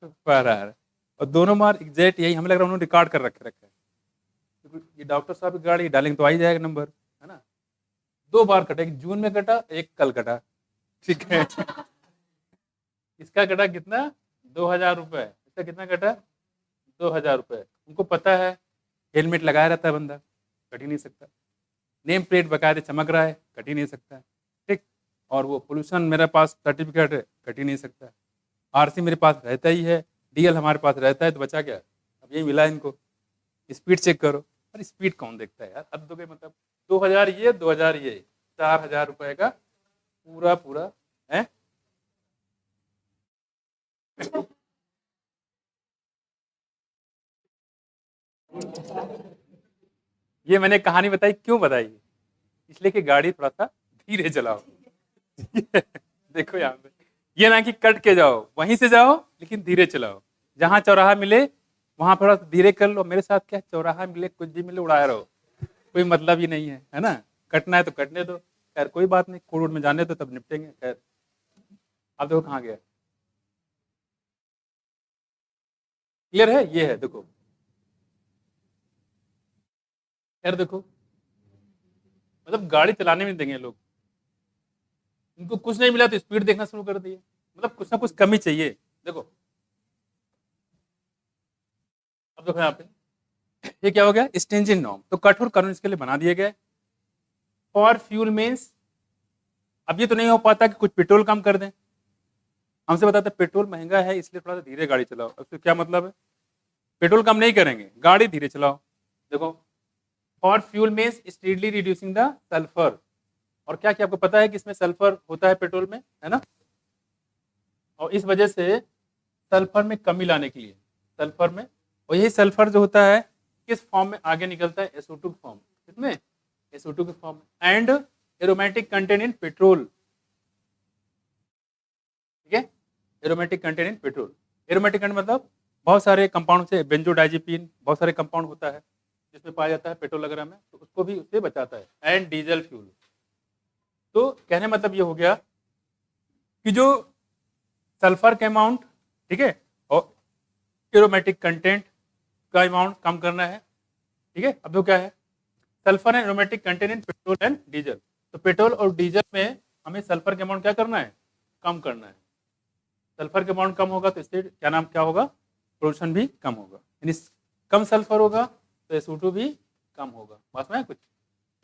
पर आवर। और दोनों बार एग्जैक्ट यही, हमें लग रहा है उन्होंने रिकॉर्ड कर रखा है। ये डॉक्टर साहब की गाड़ी डालेंगे तो आ ही जाएगा नंबर, है ना। 2 बार कटा, एक जून में कटा, एक कल कटा, ठीक है। इसका कटा कितना, 2000 रुपए। इसका कितना कटा, 2000 रुपए। उनको पता है हेलमेट लगाया रहता है बंदा, कट ही नहीं सकता। नेम प्लेट बकायदे चमक रहा है, कट ही नहीं सकता, ठीक। और वो पोल्यूशन मेरे पास सर्टिफिकेट है, कट ही नहीं सकता। आरसी मेरे पास रहता ही है, डीएल हमारे पास रहता है, तो बचा क्या। अब यही मिला इनको, स्पीड चेक करो। अरे स्पीड कौन देखता है यार, हद हो गई। मतलब 2000 ये, 2000 ये, 4000 रुपए का पूरा पूरा है। ये मैंने कहानी बताई, क्यों बताई, इसलिए कि गाड़ी थोड़ा सा धीरे चलाओ। देखो यहाँ पे, ये ना कि कट के जाओ, वहीं से जाओ लेकिन धीरे चलाओ। जहां चौराहा मिले वहां थोड़ा सा धीरे कर लो। मेरे साथ क्या, चौराहा मिले कुछ भी मिले उड़ाया रहो, कोई मतलब ही नहीं है ना। कटना है तो कटने दो, खैर कोई बात नहीं, कोर्ट में जाने दो तब निपटेंगे। खैर अब देखो कहाँ गया, क्लियर है, ये है देखो। खैर देखो, मतलब गाड़ी चलाने में नहीं देंगे लोग, इनको कुछ नहीं मिला तो स्पीड देखना शुरू कर दिए, मतलब कुछ ना कुछ कमी चाहिए। देखो अब देखो यहाँ पे, ये क्या हो गया, स्टेंजिंग नॉर्म, तो कठोर कानून इसके लिए बना दिए गए। फॉर फ्यूल मीन्स, अब ये तो नहीं हो पाता कि कुछ पेट्रोल कम कर दें। हमसे बताते पेट्रोल महंगा है इसलिए थोड़ा सा धीरे गाड़ी चलाओ, अब तो क्या मतलब है, पेट्रोल कम नहीं करेंगे, गाड़ी धीरे चलाओ। देखो for fuel means speedily reducing the sulphur. और क्या क्या आपको पता है कि इसमें सल्फर होता है पेट्रोल में, है ना। और इस वजह से सल्फर में कमी लाने के लिए, सल्फर में, और यही सल्फर जो होता है किस फॉर्म में आगे निकलता है, SO2 फॉर्म, किसमें, SO2 के फॉर्म में। And aromatic content in petrol, ठीक है, aromatic content in petrol. Aromatic content मतलब बहुत सारे कंपाउंड से, बेंजोडाइजिपिन बहुत सारे कंपाउंड होता है जिसमें पाया जाता है पेट्रोल वगैरह में, तो उसको भी उससे बचाता है। एंड डीजल फ्यूल, तो कहने मतलब ये हो गया कि जो सल्फर का अमाउंट, ठीक है, और एरोमेटिक कंटेंट का अमाउंट कम करना है, ठीक है। अब जो क्या है, sulphur and aromatic content in petrol and diesel, तो पेट्रोल और डीजल में हमें सल्फर का अमाउंट क्या करना है, कम करना है। सल्फर का अमाउंट कम होगा तो इससे क्या नाम क्या होगा, पोल्यूशन भी कम होगा, यानी कम सल्फर होगा तो SO2 भी कम होगा। बात में कुछ,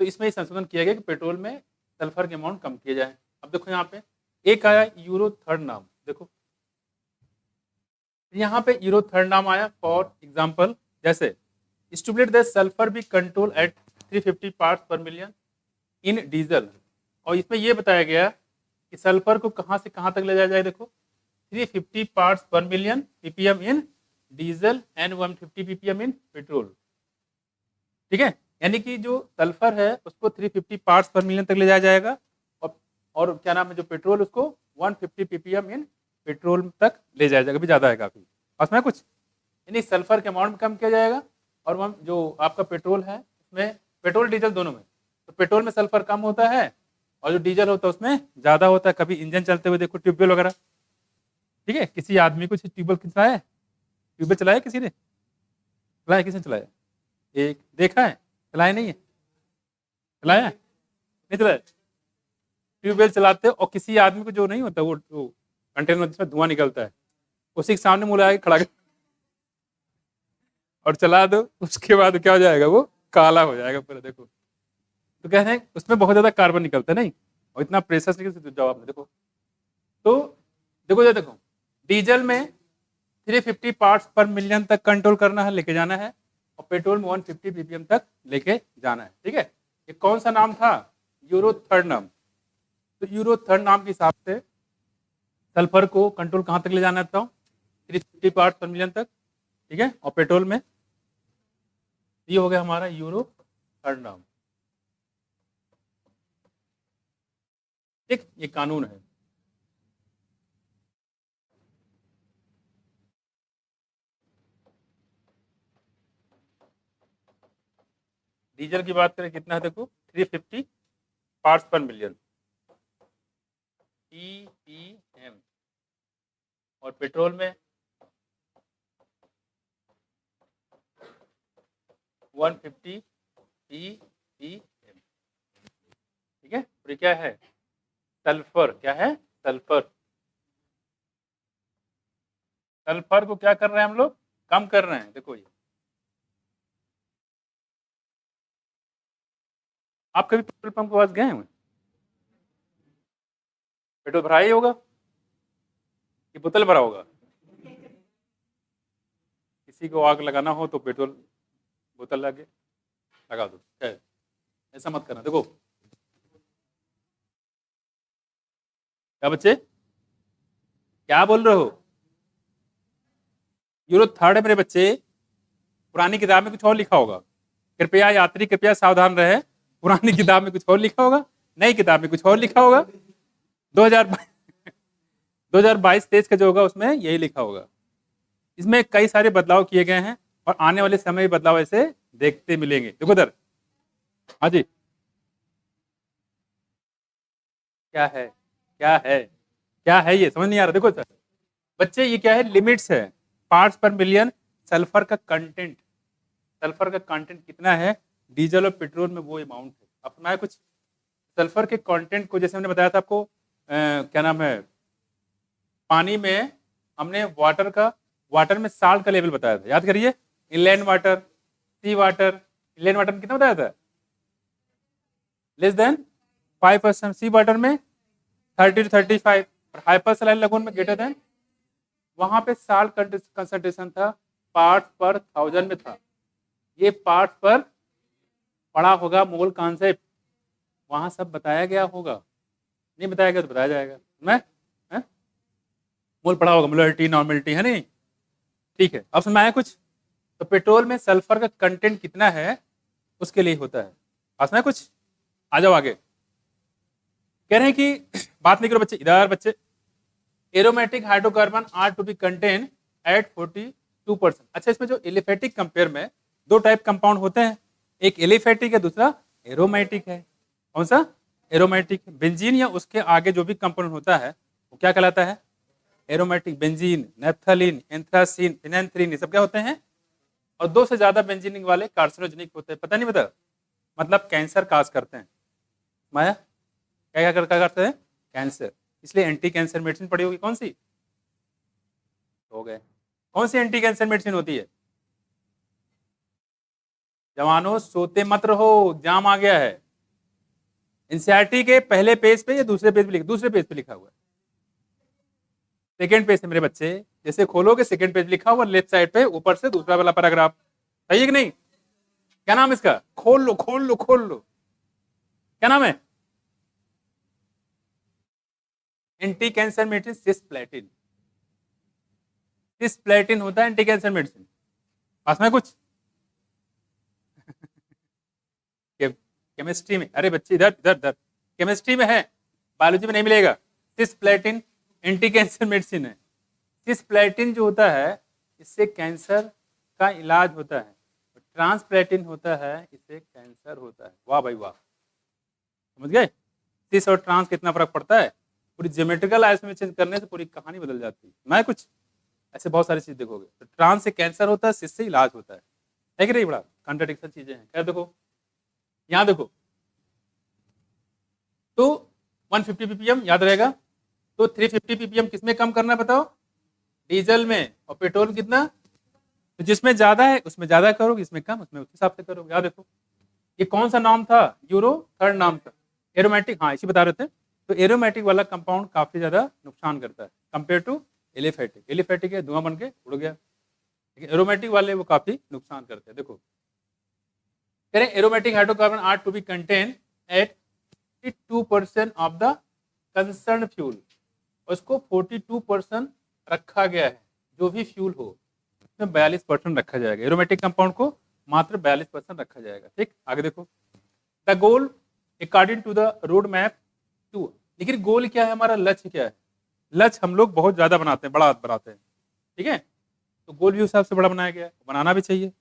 तो इसमें संशोधन किया गया कि पेट्रोल में सल्फर के अमाउंट कम किए जाए। अब देखो यहाँ पे एक आया यूरो थर्ड नाम, देखो यहाँ पे यूरो थर्ड नाम आया। फॉर एग्जाम्पल जैसे स्टूबलेट द सल्फर भी कंट्रोल एट 350 पार्ट्स पर मिलियन इन डीजल। और इसमें यह बताया गया कि सल्फर को कहाँ से कहाँ तक ले जाया जाए, देखो 350 पार्ट्स पर million ppm in diesel and 150 ppm in petrol, ठीक है। यानी कि जो सल्फर है उसको 350 पार्ट्स पर मिलियन तक ले जाया जाएगा, और क्या नाम है जो पेट्रोल उसको 150 ppm इन पेट्रोल तक ले जाया जाएगा, भी ज्यादा है काफी। उसमें कुछ यानी सल्फर के अमाउंट में कम किया जाएगा, और वह जो आपका पेट्रोल है उसमें, पेट्रोल डीजल दोनों में, तो पेट्रोल में सल्फर कम होता है और जो डीजल होता है उसमें ज़्यादा होता है। कभी इंजन चलते हुए देखो, ट्यूबवेल वगैरह, ठीक है, किसी आदमी को ट्यूबवेल चलाया है? ट्यूबवेल चलाया किसी ने? चलाया? किसने चलाया? एक देखा है? चलाया नहीं है? चलाया है? नहीं चलाया? ट्यूबवेल चलाते हो और किसी आदमी को जो नहीं होता वो कंटेनर जिसमें धुआं निकलता है, उसी के सामने मुँह लगा के खड़ा कर और चला दो, उसके बाद क्या हो जाएगा? वो काला हो जाएगा पूरा। देखो, तो कहते हैं उसमें बहुत ज्यादा कार्बन निकलता है नहीं, और इतना प्रेशर से जवाब में देखो। तो देखो डीजल में 350 पार्ट्स पर मिलियन तक कंट्रोल करना है, लेके जाना है, और पेट्रोल में 150 ppm तक लेके जाना है। ठीक है, ये कौन सा नाम था? यूरो थर्ड नाम। तो यूरो थर्ड नाम के हिसाब से सल्फर को कंट्रोल कहाँ तक ले जाना है? 350 पार्ट्स पर मिलियन तक। ठीक है, और पेट्रोल में ये हो गया हमारा यूरो थर्ड नाम। ठीक, ये कानून है। डीजल की बात करें कितना है? देखो 350 पार्ट्स पर मिलियन ppm, और पेट्रोल में 150 ppm। ठीक है, और ये क्या है? सल्फर। क्या है? सल्फर। सल्फर को क्या कर रहे हैं हम लोग? कम कर रहे हैं। देखो ये, आप कभी पेट्रोल पंप के पास गए हैं? पेट्रोल भरा ही होगा कि बोतल भरा होगा? किसी को आग लगाना हो तो पेट्रोल बोतल लगा दो। ऐसा मत करना। देखो क्या बच्चे, क्या बोल रहे हो? यूरो थर्ड है मेरे बच्चे। पुरानी किताब में कुछ और लिखा होगा। कृपया यात्री कृपया सावधान रहे, पुरानी किताब में कुछ और लिखा होगा, नई किताब में कुछ और लिखा होगा। 2022-23 का जो होगा उसमें यही लिखा होगा। इसमें कई सारे बदलाव किए गए हैं और आने वाले समय में बदलाव ऐसे देखते मिलेंगे। देखो इधर, हाँ जी, क्या है? क्या है? क्या है? ये समझ नहीं आ रहा। देखो सर बच्चे, ये क्या है? लिमिट्स है, पार्ट्स पर मिलियन सल्फर का कंटेंट। सल्फर का कंटेंट कितना है डीजल और पेट्रोल में, वो अमाउंट है। अब मैं कुछ सल्फर के कंटेंट को, जैसे हमने बताया था आपको, क्या नाम है, पानी में हमने वाटर में साल्ट का लेवल बताया था, याद करिए। इनलैंड वाटर, सी वाटर। इनलैंड वाटर में कितना बताया था? Less than 5%। सी वाटर में 30 to 35, और हाइपर सलाइन लगून में ग्रेटर देन। वहां पे साल्ट कंसंट्रेशन था पार्ट पर 1000 में था। ये पार्ट पर पड़ा होगा मोल कॉन्सेप्ट, वहां सब बताया गया होगा। नहीं बताया गया तो बताया जाएगा। मैं मोल पड़ा होगा, मोलरिटी, नॉर्मलिटी, है नहीं? ठीक है, अब समझ आया कुछ? तो पेट्रोल में सल्फर का कंटेंट कितना है उसके लिए होता है। आज में कुछ, आ जाओ आगे। कह रहे हैं कि बात नहीं करो बच्चे, इधर बच्चे। Aromatic hydrocarbon are to be contain at 42%। अच्छा, इसमें जो एलिफेटिक कंपेयर में दो टाइप कंपाउंड होते हैं, एक एलिफेटिक है, दूसरा एरोमेटिक है। कौन सा? एरोमेटिक। बेंजीन या उसके आगे जो भी कंपाउंड होता है वो क्या कहलाता है? Aromatic. Benzene, naphthalene, anthracene, phenanthrene, ये सब क्या होते हैं? और दो से ज्यादा बेंजीनिंग वाले कार्सिनोजेनिक होते हैं। पता नहीं बता, मतलब कैंसर काज करते हैं। माया, क्या क्या करते हैं? कैंसर। इसलिए एंटी कैंसर मेडिसिन पड़ी होगी, कौन सी? हो गए। कौन सी एंटी कैंसर मेडिसिन होती है? जवानों सोते मत रहो, एग्जाम आ गया है। एनसीईआरटी के पहले पेज पे या दूसरे पेज पे दूसरे पेज पे लिखा हुआ है। सेकेंड पेज से मेरे बच्चे, जैसे खोलोगे सेकेंड पेज लिखा हुआ लेफ्ट साइड पे, ऊपर से दूसरा वाला पैराग्राफ। सही है कि नहीं? क्या नाम इसका? खोल लो खोल लो खोल लो। क्या नाम है? Anti cancer medicine cisplatin. Cisplatin होता है एंटी कैंसर मेडिसिन। पास में कुछ? केमिस्ट्री में, अरे बच्चे इधर इधर इधर, केमिस्ट्री में है, बायोलॉजी में नहीं मिलेगा। सिस्प्लेटिन एंटी कैंसर मेडिसिन है। सिस्प्लेटिन जो होता है इससे कैंसर का इलाज होता है, ट्रांसप्लेटिन होता है इससे कैंसर होता है। वाह भाई वाह, समझ गए? सिस और ट्रांस कितना फर्क पड़ता है, पूरी ज्योमेट्रिकल आइस में चेंज करने से पूरी कहानी बदल जाती है। मैं कुछ ऐसे बहुत सारी चीज देखोगे, तो ट्रांस से कैंसर होता है, सिस से इलाज होता है कि नहीं? बड़ा कॉन्ट्राडिक्शन चीजें हैं। क्या देखो, यहाँ देखो, तो 150 ppm याद रहेगा, तो 350 ppm किसमें कम करना है बताओ? डीजल में। और पेट्रोल में कितना? तो जिसमें ज्यादा है उसमें ज्यादा करोगे, इसमें कम उसमें उस हिसाब से करोगे। याद देखो, ये कौन सा नाम था? यूरो थर्ड नाम था, एरोमेटिक। हाँ, इसी बता रहे थे। तो एरोमेटिक वाला कंपाउंड काफी ज्यादा नुकसान करता है कंपेयर टू एलिफेटिक। एलिफेटिक है धुआं बन के उड़ गया, लेकिन एरोमेटिक वाले वो काफी नुकसान करते हैं। देखो कह रहे हैं aromatic hydrocarbon are to be contain at 42% of the concern fuel. उसको 42% रखा गया है, जो भी फ्यूल हो उसमें 42% रखा जाएगा। एरोमेटिक कंपाउंड को मात्र 42% रखा जाएगा। ठीक, आगे देखो, the goal according to the road map to. लेकिन गोल क्या है हमारा, लक्ष्य क्या है? लक्ष्य हम लोग बहुत ज्यादा बनाते हैं, बड़ा बनाते हैं, ठीक है? तो गोल भी उस हिसाब से बड़ा बनाया गया है, बनाना भी चाहिए।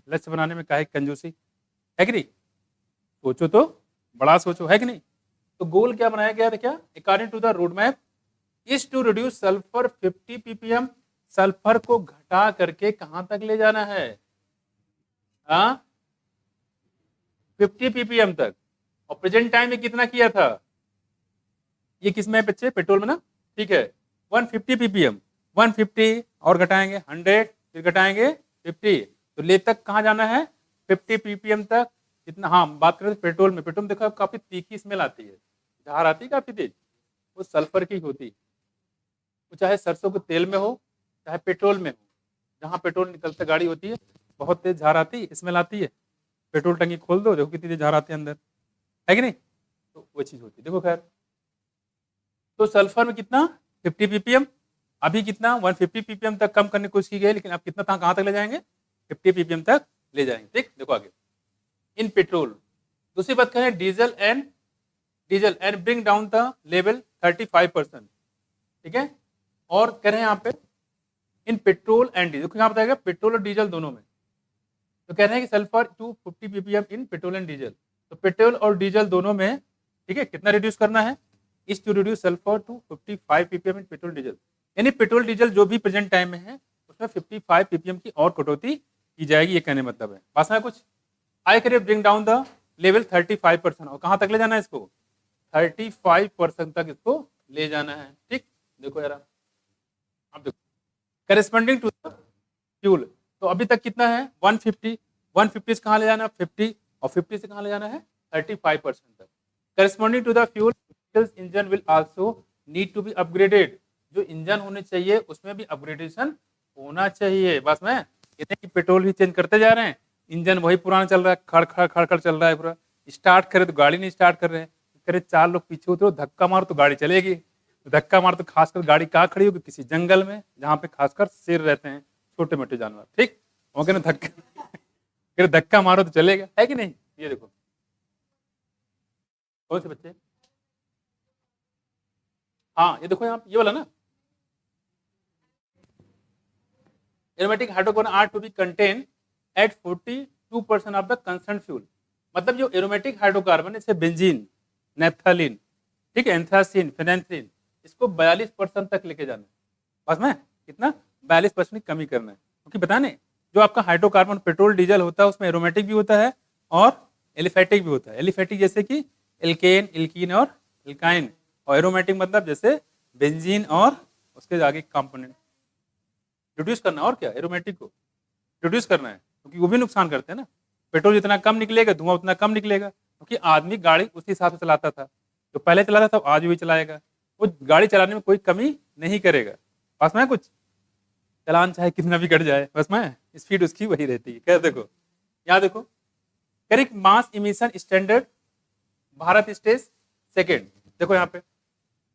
लक्ष्य बनाने में काहे कंजूसी, है कि नहीं? सोचो तो बड़ा सोचो, है कि नहीं? तो गोल क्या बनाया गया था, क्या? According to the road map is to reduce sulphur 50 ppm। Sulphur को घटा करके कहां तक ले जाना है? 50 ppm तक। और प्रेजेंट टाइम में कितना किया था? ये किसमें है बच्चे? पेट्रोल में ना, ठीक है। 150 ppm, 150 और घटाएंगे 100, फिर घटाएंगे 50, तो ले तक कहाँ जाना है? 50 ppm तक। कितना? हाँ, बात करें तो पेट्रोल में, पेट्रोल में देखो काफी तीखी स्मेल आती है, झार आती है काफी तेज, वो सल्फर की होती है। वो चाहे सरसों के तेल में हो चाहे पेट्रोल में हो, जहाँ पेट्रोल निकलता गाड़ी होती है बहुत तेज झार आती है, स्मेल आती है। पेट्रोल टंकी खोल दो, देखो कितनी तेज झार आती है अंदर, है कि नहीं? तो वो चीज होती है। देखो खैर, तो सल्फर में कितना? 50 ppm। अभी कितना? 150 ppm तक कम करने की कोशिश की गई, लेकिन अब कितना था, कहाँ तक ले जाएंगे? 50 ppm तक ले जाएंगे। ठीक, देखो आगे, इन पेट्रोल। दूसरी बात कहें diesel and bring down the level 35%, ठीक है? और कह रहे हैं यहाँ पे इन पेट्रोल एंड डीजल, देखो यहाँ बताएगा पेट्रोल और डीजल दोनों में। तो कह रहे हैं कि sulphur to 50 ppm in petrol and diesel. तो पेट्रोल और डीजल दोनों में, ठीक है, कितना रिड्यूस करना है? Is to reduce sulphur to 55 ppm in petrol diesel. यानी पेट्रोल डीजल जो भी प्रेजेंट टाइम में है उसमें 55 ppm की और कटौती की जाएगी, ये कहने मतलब है। पास में कुछ आई करिए ब्रिंग डाउन द लेवल 35%। और कहाँ तक ले जाना है इसको? 35% तक इसको ले जाना है। ठीक, देखो यार, अब देखो करेस्पॉन्डिंग टू द फ्यूल। तो अभी तक कितना है? 150 से कहाँ ले जाना है? 50, और 50 से कहाँ ले जाना है? 35% तक। Corresponding to the fuel engine will also need to be upgraded. जो इंजन होने चाहिए उसमें भी अपग्रेडेशन होना चाहिए। बस में कहते हैं कि पेट्रोल ही चेंज करते जा रहे हैं, इंजन वही पुराना चल रहा है, खड़ खड़ खड़ खड़ चल रहा है पूरा। स्टार्ट करे तो गाड़ी नहीं स्टार्ट कर रहे हैं, करे 4 लोग पीछे उतरो, धक्का मारो तो गाड़ी चलेगी। धक्का मार तो खासकर गाड़ी कहाँ खड़ी होगी? किसी जंगल में, जहाँ पे खासकर शेर रहते हैं, छोटे मोटे जानवर। ठीक, वो कहना धक्का मारो तो चलेगा, है कि नहीं? ये देखो कौन से बच्चे, हाँ ये देखो यहाँ ये वाला ना, aromatic hydrocarbon are to be contain at 42% of the concern fuel. मतलब जो एरोमेटिक हाइड्रोकार्बन जैसे बेंजीन, नेफ्थलीन, ठीक है, एंथ्रासीन, फेनेंथ्रीन, इसको 42% तक लेके जाना है। बस में कितना? 42% की कमी करना है। क्योंकि बताने जो आपका हाइड्रोकार्बन पेट्रोल डीजल होता है उसमें एरोमेटिक भी होता है और एलिफेटिक भी होता है। एलिफेटिक जैसे कि एल्केन, एल्कीन और एल्काइन, और एरोमेटिक मतलब जैसे बेंजीन और उसके आगे कंपोनेंट। रिड्यूस करना, और क्या, एरोमेटिक को रिड्यूस करना है, क्योंकि वो भी नुकसान करते हैं ना। पेट्रोल जितना कम निकलेगा धुआं उतना कम निकलेगा, क्योंकि आदमी गाड़ी उसी हिसाब से चलाता था, जो पहले चलाता था आज भी चलाएगा, वो गाड़ी चलाने में कोई कमी नहीं करेगा। पास में कुछ चलान चाहे कितना भी कट जाए, बस में स्पीड उसकी वही रहती है। क्या देखो यहाँ देखो, correct mass emission standard Bharat stage second. देखो यहाँ पे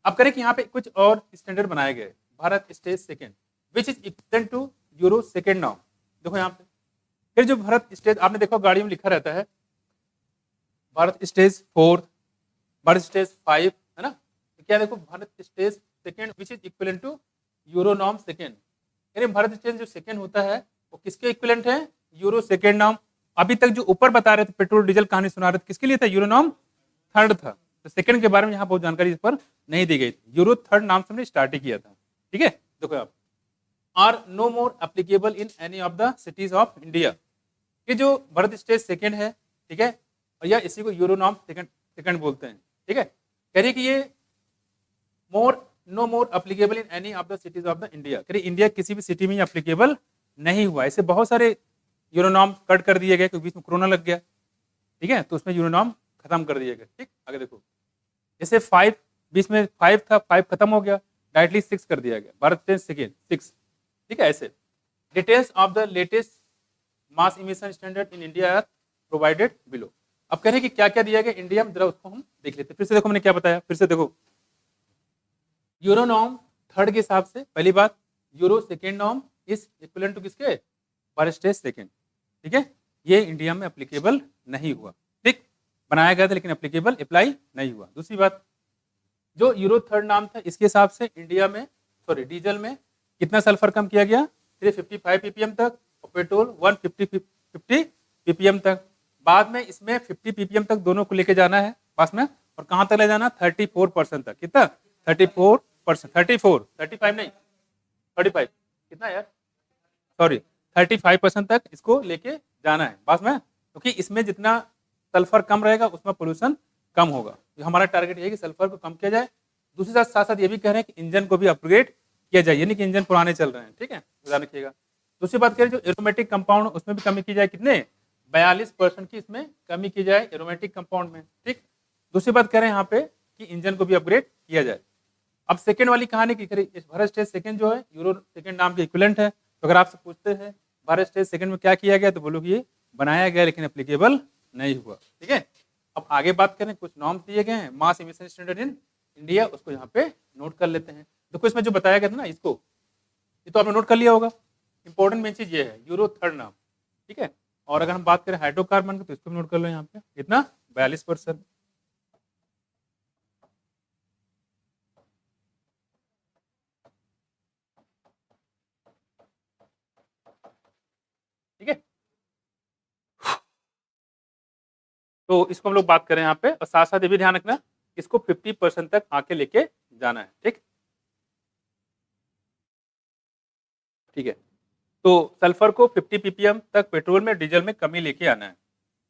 अब करें कि यहाँ पे कुछ और स्टैंडर्ड बनाए गए, Bharat stage second which is equal to Euro second now. देखो यहाँ पे फिर जो भारत स्टेज आपने देखो गाड़ी में लिखा रहता है भारत स्टेज 4, भारत स्टेज 5, है ना? तो क्या देखो Bharat stage second which is equal to Euro norm second. यानी भारत स्टेज जो सेकेंड होता है वो किसके इक्विवेलेंट है? Euro second norm. अभी तक जो ऊपर बता रहे थे पेट्रोल डीजल कहानी सुना रहे थे, किसके लिए था? यूरो नॉर्म थर्ड था। तो सेकंड के बारे में यहाँ बहुत जानकारी इस पर नहीं दी गई थी। यूरो थर्ड नाम से हमने स्टार्ट ही किया था। ठीक है, देखो आप are no more applicable in any of the cities of India. ये जो भारत स्टेज सेकंड है, ठीक है, और या इसी को यूरो नाम सेकंड सेकंड बोलते हैं। ठीक है, कह रही कि ये more no more applicable in any of the cities of the India. कह रही इंडिया किसी भी सिटी में एप्लीकेबल नहीं हुआ। ऐसे बहुत सारे यूरोनॉम कट कर दिए गए क्योंकि बीच में कोरोना लग गया। ठीक है, तो उसमें यूरोनॉम खत्म कर दिए गए। ठीक, आगे देखो, जैसे 5 बीच में 5 था, 5 खत्म हो गया, डायरेक्टली 6 कर दिया गया, भारत स्टेज सेकेंड 6। ठीक है, ऐसे details of the latest mass emission standard in India are provided below. अब कह रहे हैं कि क्या क्या दिया गया इंडिया में, जरा उसको हम देख लेते हैं। फिर से देखो मैंने क्या बताया, फिर से देखो यूरो नॉर्म थर्ड के हिसाब से पहली बात, Euro second norm is equivalent to किसके, भारत स्टेज सेकेंड। ठीक है, ये इंडिया में एप्लीकेबल नहीं हुआ। ठीक, बनाया गया था लेकिन एप्लीकेबल अप्लाई नहीं हुआ। दूसरी बात, जो यूरो थर्ड नाम था इसके हिसाब से इंडिया में डीजल में कितना सल्फर कम किया गया, 355 ppm तक, और पेट्रोल 150 ppm तक। बाद में इसमें 50 ppm तक दोनों को लेके जाना है पास में, और कहां तक ले जाना, 34% तक। कितना, 34%, 35 नहीं 35, कितना यार, 35% तक इसको लेके जाना है पास में, क्योंकि इसमें जितना सल्फर कम रहेगा उतना पोल्यूशन कम होगा। तो हमारा टारगेट ये है कि सल्फर को कम किया जाए। दूसरी साथ साथ ये भी कह रहे हैं कि इंजन को भी अपग्रेड किया जाए, यानी कि इंजन पुराने चल रहे हैं। ठीक है, ध्यान रखिएगा। दूसरी बात करें जो एरोमेटिक कंपाउंड, उसमें भी कमी की जाए, कितने, 42% की इसमें कमी की जाए एरोमेटिक कंपाउंड में। ठीक, दूसरी बात करें यहाँ पे कि इंजन को भी अपग्रेड किया जाए। अब सेकंड वाली कहानी की करें, भारत स्टेज सेकंड जो है यूरो सेकंड नाम के इक्विवेलेंट है। तो अगर आपसे पूछते हैं भारत स्टेज सेकंड में क्या किया गया, तो बोलो कि ये बनाया गया लेकिन एप्लीकेबल नहीं हुआ। ठीक है, अब आगे बात करें, कुछ नॉर्म्स दिए गए हैं, मास इमिशन स्टैंडर्ड इन इंडिया, उसको यहाँ पे नोट कर लेते हैं। देखो इसमें जो बताया गया था ना, इसको ये तो आपने नोट कर लिया होगा। इंपॉर्टेंट मेन चीज ये है, यूरो थर्ड नाम। ठीक है, और अगर हम बात करें हाइड्रोकार्बन की, तो इसको नोट कर लो यहाँ पे, कितना, 42%। ठीक है, तो इसको हम लोग बात करें यहाँ पे, और साथ साथ ये भी ध्यान रखना इसको 50% तक आके लेके जाना है। ठीक, ठीक है, तो सल्फर को 50 ppm तक पेट्रोल में डीजल में कमी लेके आना है।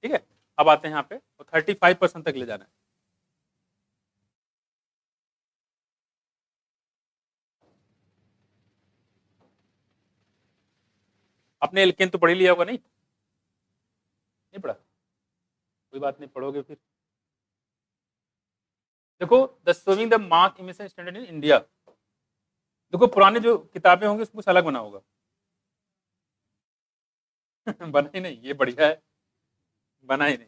ठीक है, अब आते हैं यहाँ पे, तो 35% तक ले जाना है। आपने एल्केन तो पढ़ ही लिया होगा, नहीं नहीं पढ़ा, कोई बात नहीं, पढ़ोगे फिर। देखो the showing the mass emission standard in India, देखो पुराने जो किताबें होंगी उसमें कुछ अलग बना होगा। बना ही नहीं, ये बढ़िया है, बना ही नहीं।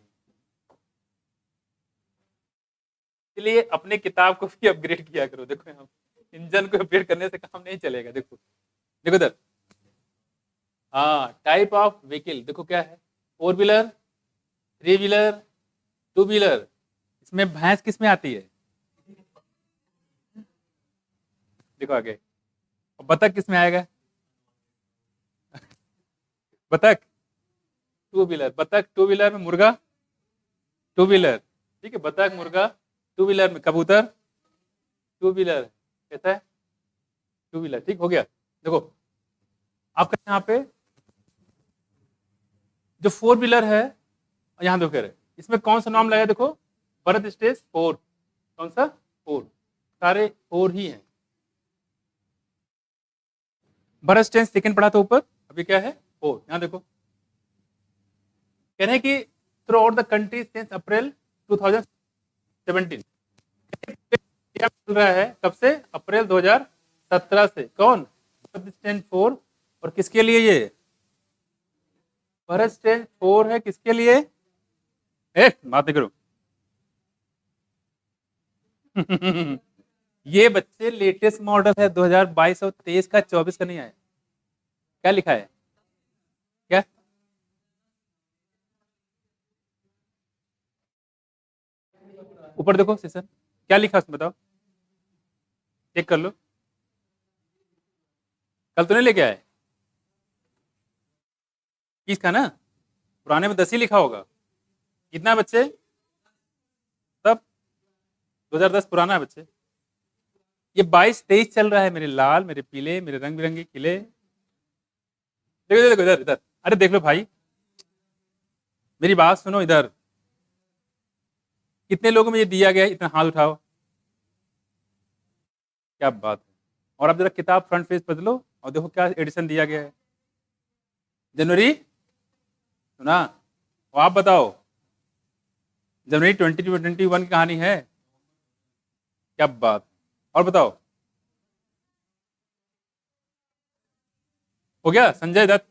इसलिए अपने किताब को भी अपग्रेड किया करो। देखो यहाँ इंजन को अपग्रेड करने से काम नहीं चलेगा। देखो देखो इधर, हाँ टाइप ऑफ व्हीकल, देखो क्या है, 4 व्हीलर, 3 व्हीलर, 2 व्हीलर। इसमें भैंस किस में आती है, देखो आगे, और बतख किस में आएगा, बतख 2 व्हीलर, बतख 2 व्हीलर में, मुर्गा 2 व्हीलर। ठीक है, बतख मुर्गा 2 व्हीलर में, कबूतर 2 व्हीलर, कैसा है, 2 व्हीलर। ठीक हो गया। देखो आपका यहाँ पे जो 4 व्हीलर है, यहाँ देखो कह रहे इसमें कौन सा नाम लगा, देखो भारत स्टेज 4, कौन सा 4, सारे 4 ही हैं। भारत स्टेज सेकंड पढ़ा था ऊपर, अभी क्या है 4। यहाँ देखो कह रहे हैं कि through out the country since April 2017, क्या चल रहा है, कब से, अप्रैल 2017 से, कौन, भारत स्टेज 4, और किसके लिए ये, भारत स्टेज 4 है, किसके लिए, बात नहीं करो। ये बच्चे लेटेस्ट मॉडल है 2022 और 23 का, 24 का नहीं आया। क्या लिखा है, क्या, ऊपर देखो सेशन, क्या लिखा उसमें बताओ, चेक कर लो। कल तो नहीं लेके आए, किसका ना, पुराने में 10 ही लिखा होगा। कितना बच्चे, सब 2010 पुराना है बच्चे। ये 22-23 चल रहा है, मेरे लाल, मेरे पीले, मेरे रंग बिरंगे किले। देखो देखो इधर इधर, अरे देख लो भाई, मेरी बात सुनो इधर। कितने लोगों में ये दिया गया है? इतना हाथ उठाओ। क्या बात है। और अब जरा किताब फ्रंट पेज बदलो और देखो क्या एडिशन दिया गया है। जनवरी सुना? और आप बताओ, जनवरी 2021 की कहानी है। क्या बात। और बताओ, हो गया? संजय दत्त,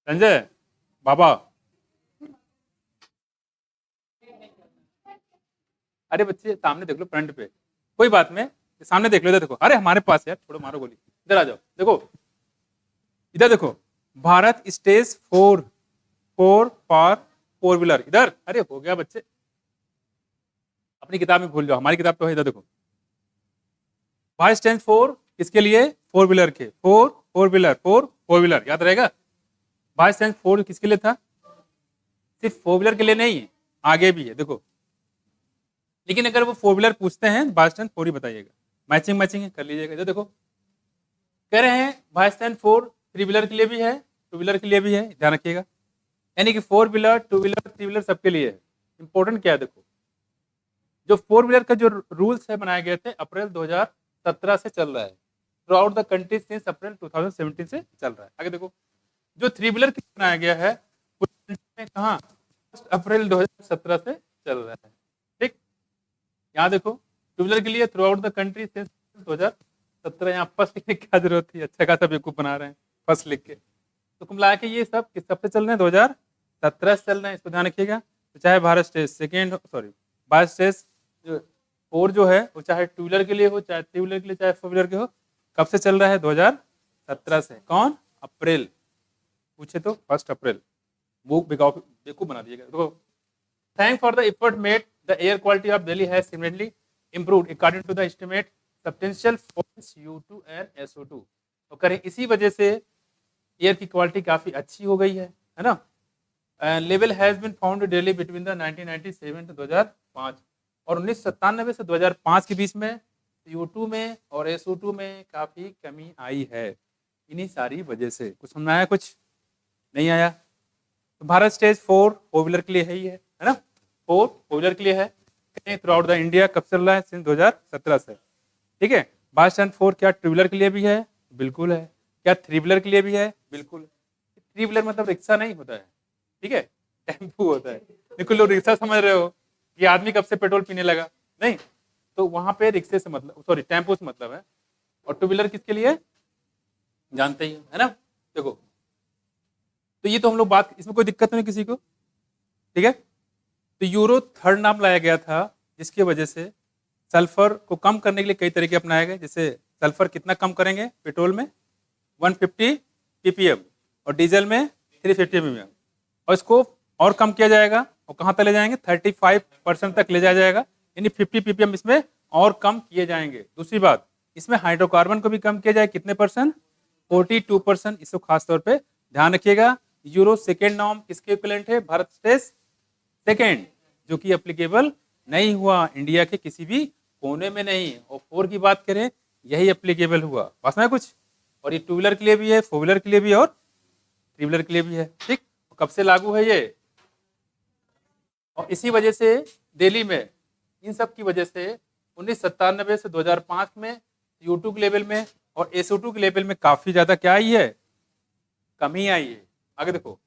संजय बाबा। अरे बच्चे सामने देख लो फ्रंट पे, कोई बात नहीं, सामने देख लो, इधर देखो। अरे हमारे पास यार, छोड़ो मारो गोली, इधर आ जाओ, देखो इधर देखो। Bharat stage 4 for 4 wheeler. इधर, अरे हो गया बच्चे, अपनी किताब में भूल जाओ, हमारी किताब तो है। इधर देखो, भारत स्टैंड 4 किसके लिए? 4 व्हीलर के। 4 व्हीलर याद रहेगा। भारत स्टैंड 4 किसके लिए था? सिर्फ 4 व्हीलर के लिए नहीं, आगे भी है देखो। लेकिन अगर वो 4 व्हीलर पूछते हैं, भारत स्टैंड 4 ही बताइएगा। मैचिंग मैचिंग कर लीजिएगा। इधर देखो, कह रहे हैं भारत स्टैंड 4 3 व्हीलर के लिए भी है, 2 व्हीलर के लिए भी है, ध्यान रखिएगा। यानी कि 4 व्हीलर, 2 व्हीलर, 3 व्हीलर सबके लिए है। इंपॉर्टेंट क्या है देखो, जो 4 व्हीलर का जो रूल्स है बनाए गए थे अप्रैल 2017 से चल रहा है, through out the country since April 2017 से चल रहा है। आगे देखो, जो 3 व्हीलर के लिए बनाया गया है वो में कहाँ? अप्रैल 2017 से चल रहा है। ठीक, यहाँ देखो 2 व्हीलर के लिए through out the country since 2017। यहाँ फर्स्ट लिखने की क्या जरूरत थी? अच्छा खासा बेवकूफ बना रहे हैं फर्स्ट लिख के। तो कुल मिला के ये सब किस सबसे चल रहे हैं? 2017 से चल रहे हैं, इसको ध्यान रखिएगा। तो चाहे Bharat stage second, sorry Bharat stage 4 जो है वो चाहे 2 व्हीलर के लिए हो, चाहे 3 व्हीलर के लिए, चाहे 4 व्हीलर के हो, कब से चल रहा है? 2017 से। कौन? अप्रैल। पूछे तो 1 अप्रैल। वो बेवकूफ बना दिएगा। देखो, thank for the effort made the air quality of Delhi has significantly improved according to the estimate substantial falls U2 and SO2। तो करें इसी वजह से एयर की क्वालिटी काफी अच्छी हो गई है ना। Level has been found daily between the 1997 to 2005, और 1997 से 2005 के बीच में CO2 में और SO2 में काफी कमी आई है। इन्हीं सारी वजह से। कुछ समझ में आया? कुछ नहीं आया? तो भारत स्टेज 4 व्हीलर के लिए है ही है ना। 4 व्हीलर के लिए है थ्रू आउट द इंडिया। कब चल रहा है? सिंस 2017 से। ठीक है। भारत स्टैंड 4 क्या 2 व्हीलर के लिए भी है? बिल्कुल है। क्या 3 व्हीलर के लिए भी है? बिल्कुल। 3 व्हीलर मतलब रिक्शा नहीं होता है, ठीक है, टेम्पू होता है। देखो लोग रिक्शा समझ रहे हो कि आदमी कब से पेट्रोल पीने लगा, नहीं। तो वहां पे रिक्शे से मतलब, सॉरी टेम्पो से मतलब है। और 2 व्हीलर किसके लिए? जानते ही है ना। देखो, तो ये तो हम लोग बात, इसमें कोई दिक्कत नहीं किसी को, ठीक है। तो यूरो 3 नाम लाया गया था, जिसकी वजह से सल्फर को कम करने के लिए कई तरीके अपनाए गए। जैसे सल्फर कितना कम करेंगे? पेट्रोल में 150 ppm और डीजल में 350 ppm, और इसको और कम किया जाएगा। और कहाँ तक ले जाएंगे? 35% तक ले जाया जाएगा, यानी 50 ppm इसमें और कम किए जाएंगे। दूसरी बात, इसमें हाइड्रोकार्बन को भी कम किया जाए। कितने परसेंट? 42%। इसको खासतौर पे ध्यान रखिएगा। यूरो सेकेंड नॉर्म किसके इक्विवेलेंट है? भारत स्टेज सेकेंड, जो कि एप्लीकेबल नहीं हुआ इंडिया के किसी भी कोने में नहीं। और 4 की बात करें, यही एप्लीकेबल हुआ। बस में कुछ। और ये 2 व्हीलर के लिए भी है, 4 व्हीलर के लिए भी है, और 3 व्हीलर के लिए भी है। ठीक, कब से लागू है ये? और इसी वजह से दिल्ली में, इन सब की वजह से 1997 से 2005 में CO2 के लेवल में और SO2 के लेवल में काफी ज्यादा क्या आई है? कमी आई है। आगे देखो,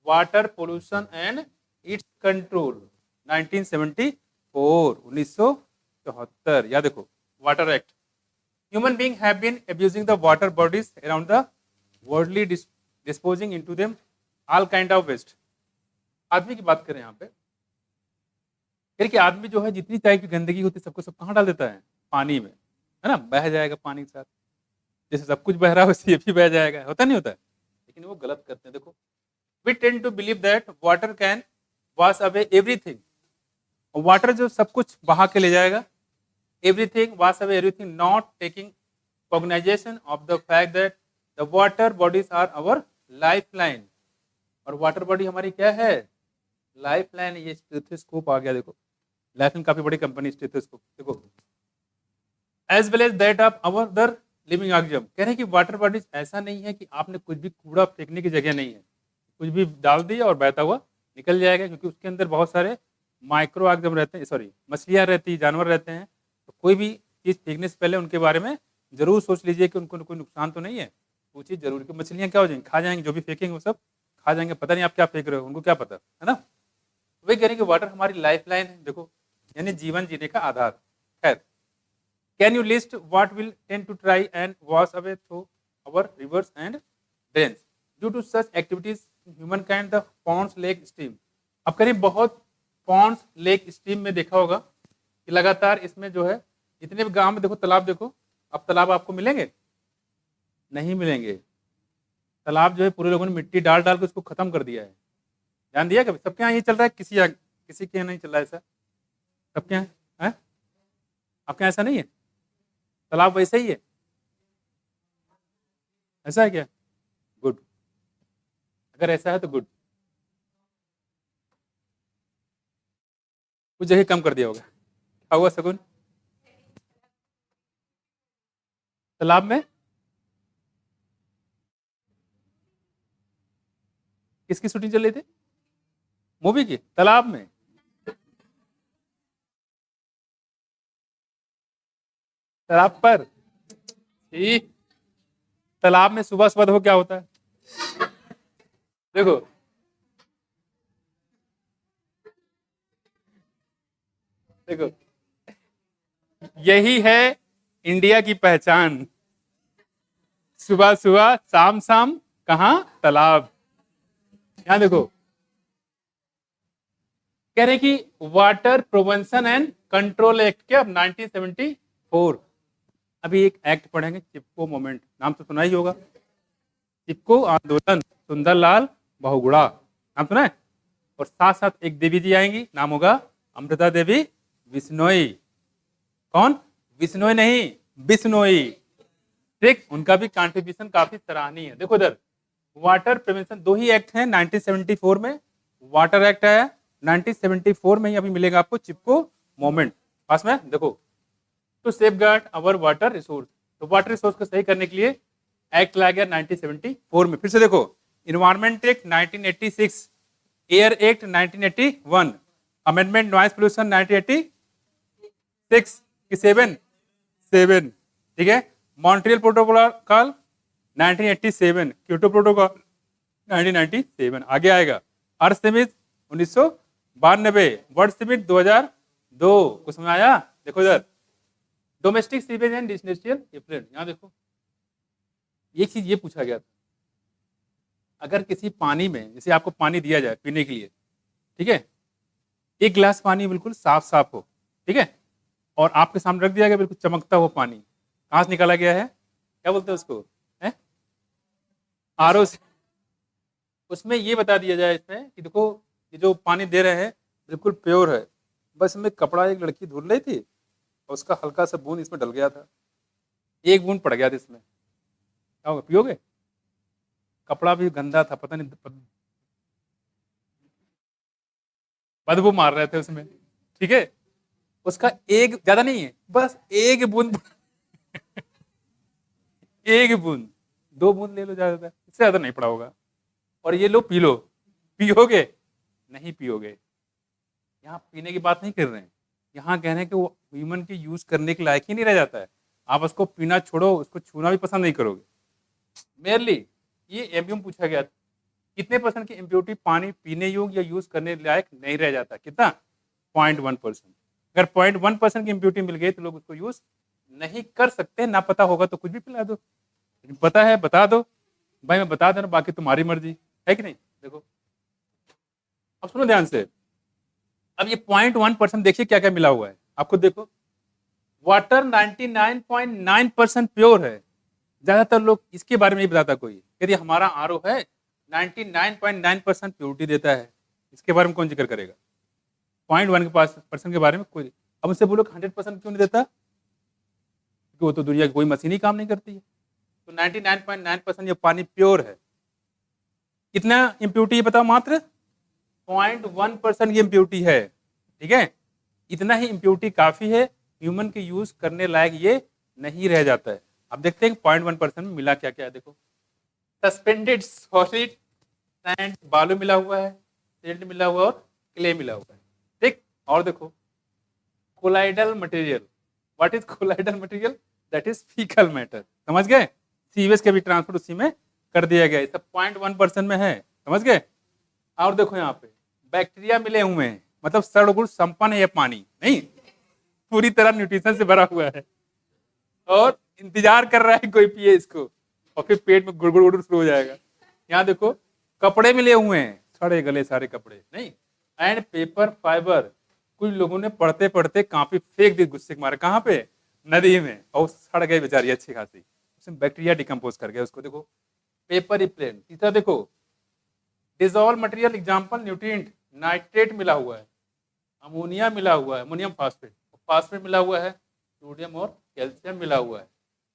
water pollution and its control 1974। या देखो, water act. Human being have been abusing the water bodies around the worldly disposing into them all kind of waste. आदमी की बात करें यहाँ पे, फिर कि आदमी जो है जितनी टाइप की गंदगी होती है सबको सब कहाँ डाल देता है? पानी में, है ना। बह जाएगा पानी के साथ, जैसे सब कुछ बह रहा है वैसे ये भी बह जाएगा। होता नहीं होता है? लेकिन वो गलत करते हैं। देखो, we tend to believe that water can wash away everything। और वाटर जो सब कुछ बहा के ले जाएगा, everything wash away everything, not taking cognizance of the fact that the water bodies are our lifeline। और वाटर बॉडी हमारी क्या है? लाइफलाइन। ये स्टेथोस्कोप आ गया देखो, लाइफ में काफी बड़ी कंपनी स्टेथोस्कोप देखो, as well as that of our other living organism. कह रहे हैं कि वाटर बॉडीज ऐसा नहीं है कि आपने कुछ भी कूड़ा फेंकने की जगह नहीं है, कुछ भी डाल दिया और बहता हुआ निकल जाएगा, क्योंकि उसके अंदर बहुत सारे माइक्रो ऑर्गेनिज्म रहते हैं, सॉरी मछलियाँ रहती, जानवर रहते हैं। तो कोई भी चीज़ फेंकने से पहले उनके बारे में जरूर सोच लीजिए कि उनको कोई नुकसान तो नहीं है। वो चीज़ जरूर, कि मछलियाँ क्या हो जाएंगी, खा जाएंगे, जो भी फेंकेंगे वो सब खा जाएंगे, पता नहीं आप क्या फेंक रहे हो, उनको क्या पता है ना। वही कह रहे हैं कि वाटर हमारी लाइफ लाइन है, देखो, यानी जीवन जीने का आधार। खैर, can you list what will tend to try and wash away through our rivers and drains due to such activities human kind the ponds lake stream. अब करीब बहुत पॉन्ड्स लेक स्ट्रीम में देखा होगा कि लगातार इसमें जो है, इतने भी गांव में देखो तालाब, देखो अब तालाब आपको मिलेंगे नहीं मिलेंगे। तालाब जो है पूरे लोगों ने मिट्टी डाल डाल के उसको खत्म कर दिया है। ध्यान दिया कभी? सबके यहाँ ये चल रहा है, किसी के यहाँ नहीं चल रहा है ऐसा? सबके यहाँ है? आपके यहाँ ऐसा नहीं है? तालाब वैसे ही है? ऐसा है क्या? गुड, अगर ऐसा है तो गुड। कुछ जगह कम कर दिया होगा। क्या हुआ सगुन? तालाब में किसकी शूटिंग चल रही थी? मूवी की? तालाब में? तालाब पर? ठीक, तालाब में सुबह सुबह देखो क्या होता है, देखो देखो, यही है इंडिया की पहचान। सुबह सुबह, शाम शाम, कहाँ? तालाब। यहां देखो, कह रहे कि water prevention and control act क्या 1974, अभी एक एक्ट पढ़ेंगे, चिपको मोमेंट, नाम तो सुना ही होगा। चिपको आंदोलन, सुंदरलाल बहुगुणा, नाम सुना है। और साथ साथ एक देवी जी आएंगी, नाम होगा अमृता देवी बिश्नोई। कौन? बिश्नोई नहीं, बिश्नोई। ठीक, उनका भी कंट्रीब्यूशन काफी सराहनीय है। देखो इधर, वाटर प्रिवेंशन, दो ही एक्ट हैं 1974 में, वाटर एक्ट है 1974 में ही अभी मिलेगा आपको चिपको मोमेंट पास में। देखो, to safeguard our water resource, तो वाटर रिसोर्स को सही करने के लिए एक्ट लाया गया 1974 में। फिर से देखो, environment act 1986, air act 1981, amendment noise pollution 1986 की 7, ठीक है। मॉन्ट्रियल प्रोटोकॉल 1987, क्योटो प्रोटोकॉल 1997, आगे आएगा अर्थ समिट 1992, वर्ल्ड समिट 2002, कुछ समझ आया? देखो इधर, domestic sewage and industrial effluent, यहां देखो, एक चीज ये पूछा गया था, अगर किसी पानी में, जैसे आपको पानी दिया जाए पीने के लिए, ठीक है, एक गिलास पानी बिल्कुल साफ साफ हो, ठीक है, और आपके सामने रख दिया गया बिल्कुल चमकता हुआ पानी, कहां से निकाला गया है? क्या बोलते हैं उसको? है आरओ से। उसमें ये बता दिया जाए इसमें कि देखो, ये जो पानी दे रहे हैं बिल्कुल प्योर है, बस में कपड़ा एक लड़की धुल रही थी और उसका हल्का सा बूंद इसमें डल गया था, एक बूंद पड़ गया था इसमें, क्या होगा? पियोगे? कपड़ा भी गंदा था, पता नहीं बदबू मार रहे थे उसमें, ठीक है, उसका एक, ज्यादा नहीं है, बस एक बूंद एक बूंद, 2 बूंद ले लो ज्यादा, इससे ज्यादा नहीं पड़ा होगा, और ये लो पी लो, पियोगे? नहीं पियोगे। यहाँ पीने की बात नहीं कर रहे हैं, यहाँ कह रहे हैं कि वो ह्यूमन के यूज करने के लायक ही नहीं रह जाता है, आप उसको पीना छोड़ो, उसको छूना भी पसंद नहीं करोगे। मेरली ये एमयूम पूछा गया था, कितने परसेंट की इम्प्योरिटी पानी पीने योग्य या यूज करने लायक नहीं रह जाता? कितना? 0.1%। अगर 0.1% की इम्प्योरिटी मिल गई तो लोग उसको यूज नहीं कर सकते। ना पता होगा तो कुछ भी पिला दो, पता है बता दो, भाई मैं बता देना, बाकी तुम्हारी मर्जी है कि नहीं। देखो अब सुनो ध्यान से, अब ये 0.1% देखिए क्या क्या मिला हुआ है आपको। देखो, वाटर 99.9% प्योर है, ज्यादातर लोग इसके बारे में नहीं बताता कोई, यदि हमारा आरओ है 99.9% प्योरिटी देता है, इसके बारे में कौन जिक्र करेगा? 0.1% के बारे में कोई। अब उनसे बोलो 100% क्यों नहीं देता, क्योंकि वो तो दुनिया की कोई मशीन ही काम नहीं करती है। तो 99.9% ये पानी प्योर है। कितना इम्प्योरिटी है बताओ? मात्र 0.1% की इम्प्योरिटी है, ठीक है। इतना ही इम्प्योरिटी काफ़ी है, ह्यूमन के यूज़ करने लायक ये नहीं रह जाता है। अब देखते हैं 0.1% में मिला क्या क्या है। देखो, सस्पेंडेड सॉलिड सैंड, बालू मिला हुआ है, सिल्ट मिला हुआ है और क्ले मिला हुआ है। ठीक, और देखो colloidal material. What is colloidal material? That is faecal matter. समझ गए? सीवेज के भी ट्रांसपोर्ट उसी में कर दिया गया। सब 0.1% में है, समझ गए? और देखो यहाँ पे बैक्टीरिया मिले हुए हैं, मतलब सड़गुण संपन्न है ये पानी, नहीं पूरी तरह न्यूट्रिशन से भरा हुआ है और इंतजार कर रहा है कोई पिए इसको, और फिर पेट में गुड़गुड़ गुड़ शुरू हो जाएगा। यहाँ देखो कपड़े मिले हुए हैं, सड़े गले सारे कपड़े, नहीं, एंड पेपर फाइबर। कुछ लोगों ने पढ़ते पढ़ते काफी फेंक दी गुस्से के मारे, कहाँ पे? नदी में, और सड़ गई बेचारी अच्छी खासी, उसमें बैक्टीरिया डिकम्पोज कर गया उसको। देखो पेपर रिप्लेंट। तीसरा देखो dissolve material, example nutrient, nitrate मिला हुआ है, अमोनिया मिला हुआ है, अमोनियम फास्फेट, फास्फेट मिला हुआ है, सोडियम और कैल्शियम मिला हुआ है।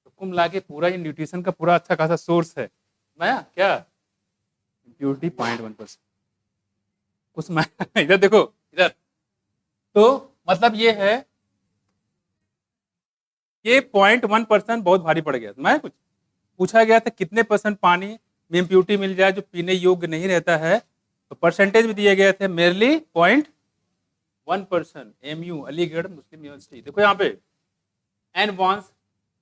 तो कुल मिला के पूरा ये न्यूट्रिशन का पूरा अच्छा खासा सोर्स है। मैं क्या इम्प्योरिटी 0.1%। उस इधर देखो इधर, तो मतलब ये है ये 0.1% बहुत भारी पड़ गया। मैं कुछ पूछा गया था कितने परसेंट पानी में इम्प्योरिटी मिल जाए जो पीने योग्य नहीं रहता है, तो परसेंटेज भी दिए गए थे, मेरली 0.1%। एमयू अलीगढ़ मुस्लिम यूनिवर्सिटी। देखो यहाँ पे and once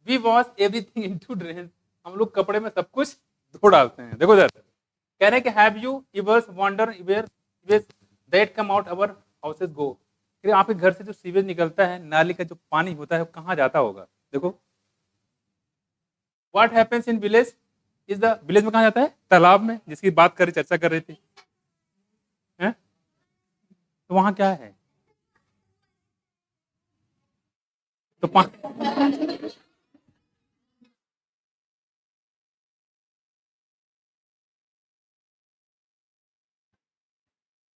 we wash everything into drain, हम लोग कपड़े में सब कुछ धो डालते हैं। देखो इधर कह रहे हैं कि have you ever wonder where that come out our houses go, कि आपके घर से जो सीवेज निकलता है, नाली का जो पानी होता है वो कहाँ जाता होगा? देखो what happens in village is the, village में कहाँ जाता है? तालाब में, जिसकी बात कर चर्चा कर रही थी, है? तो वहां क्या है? तो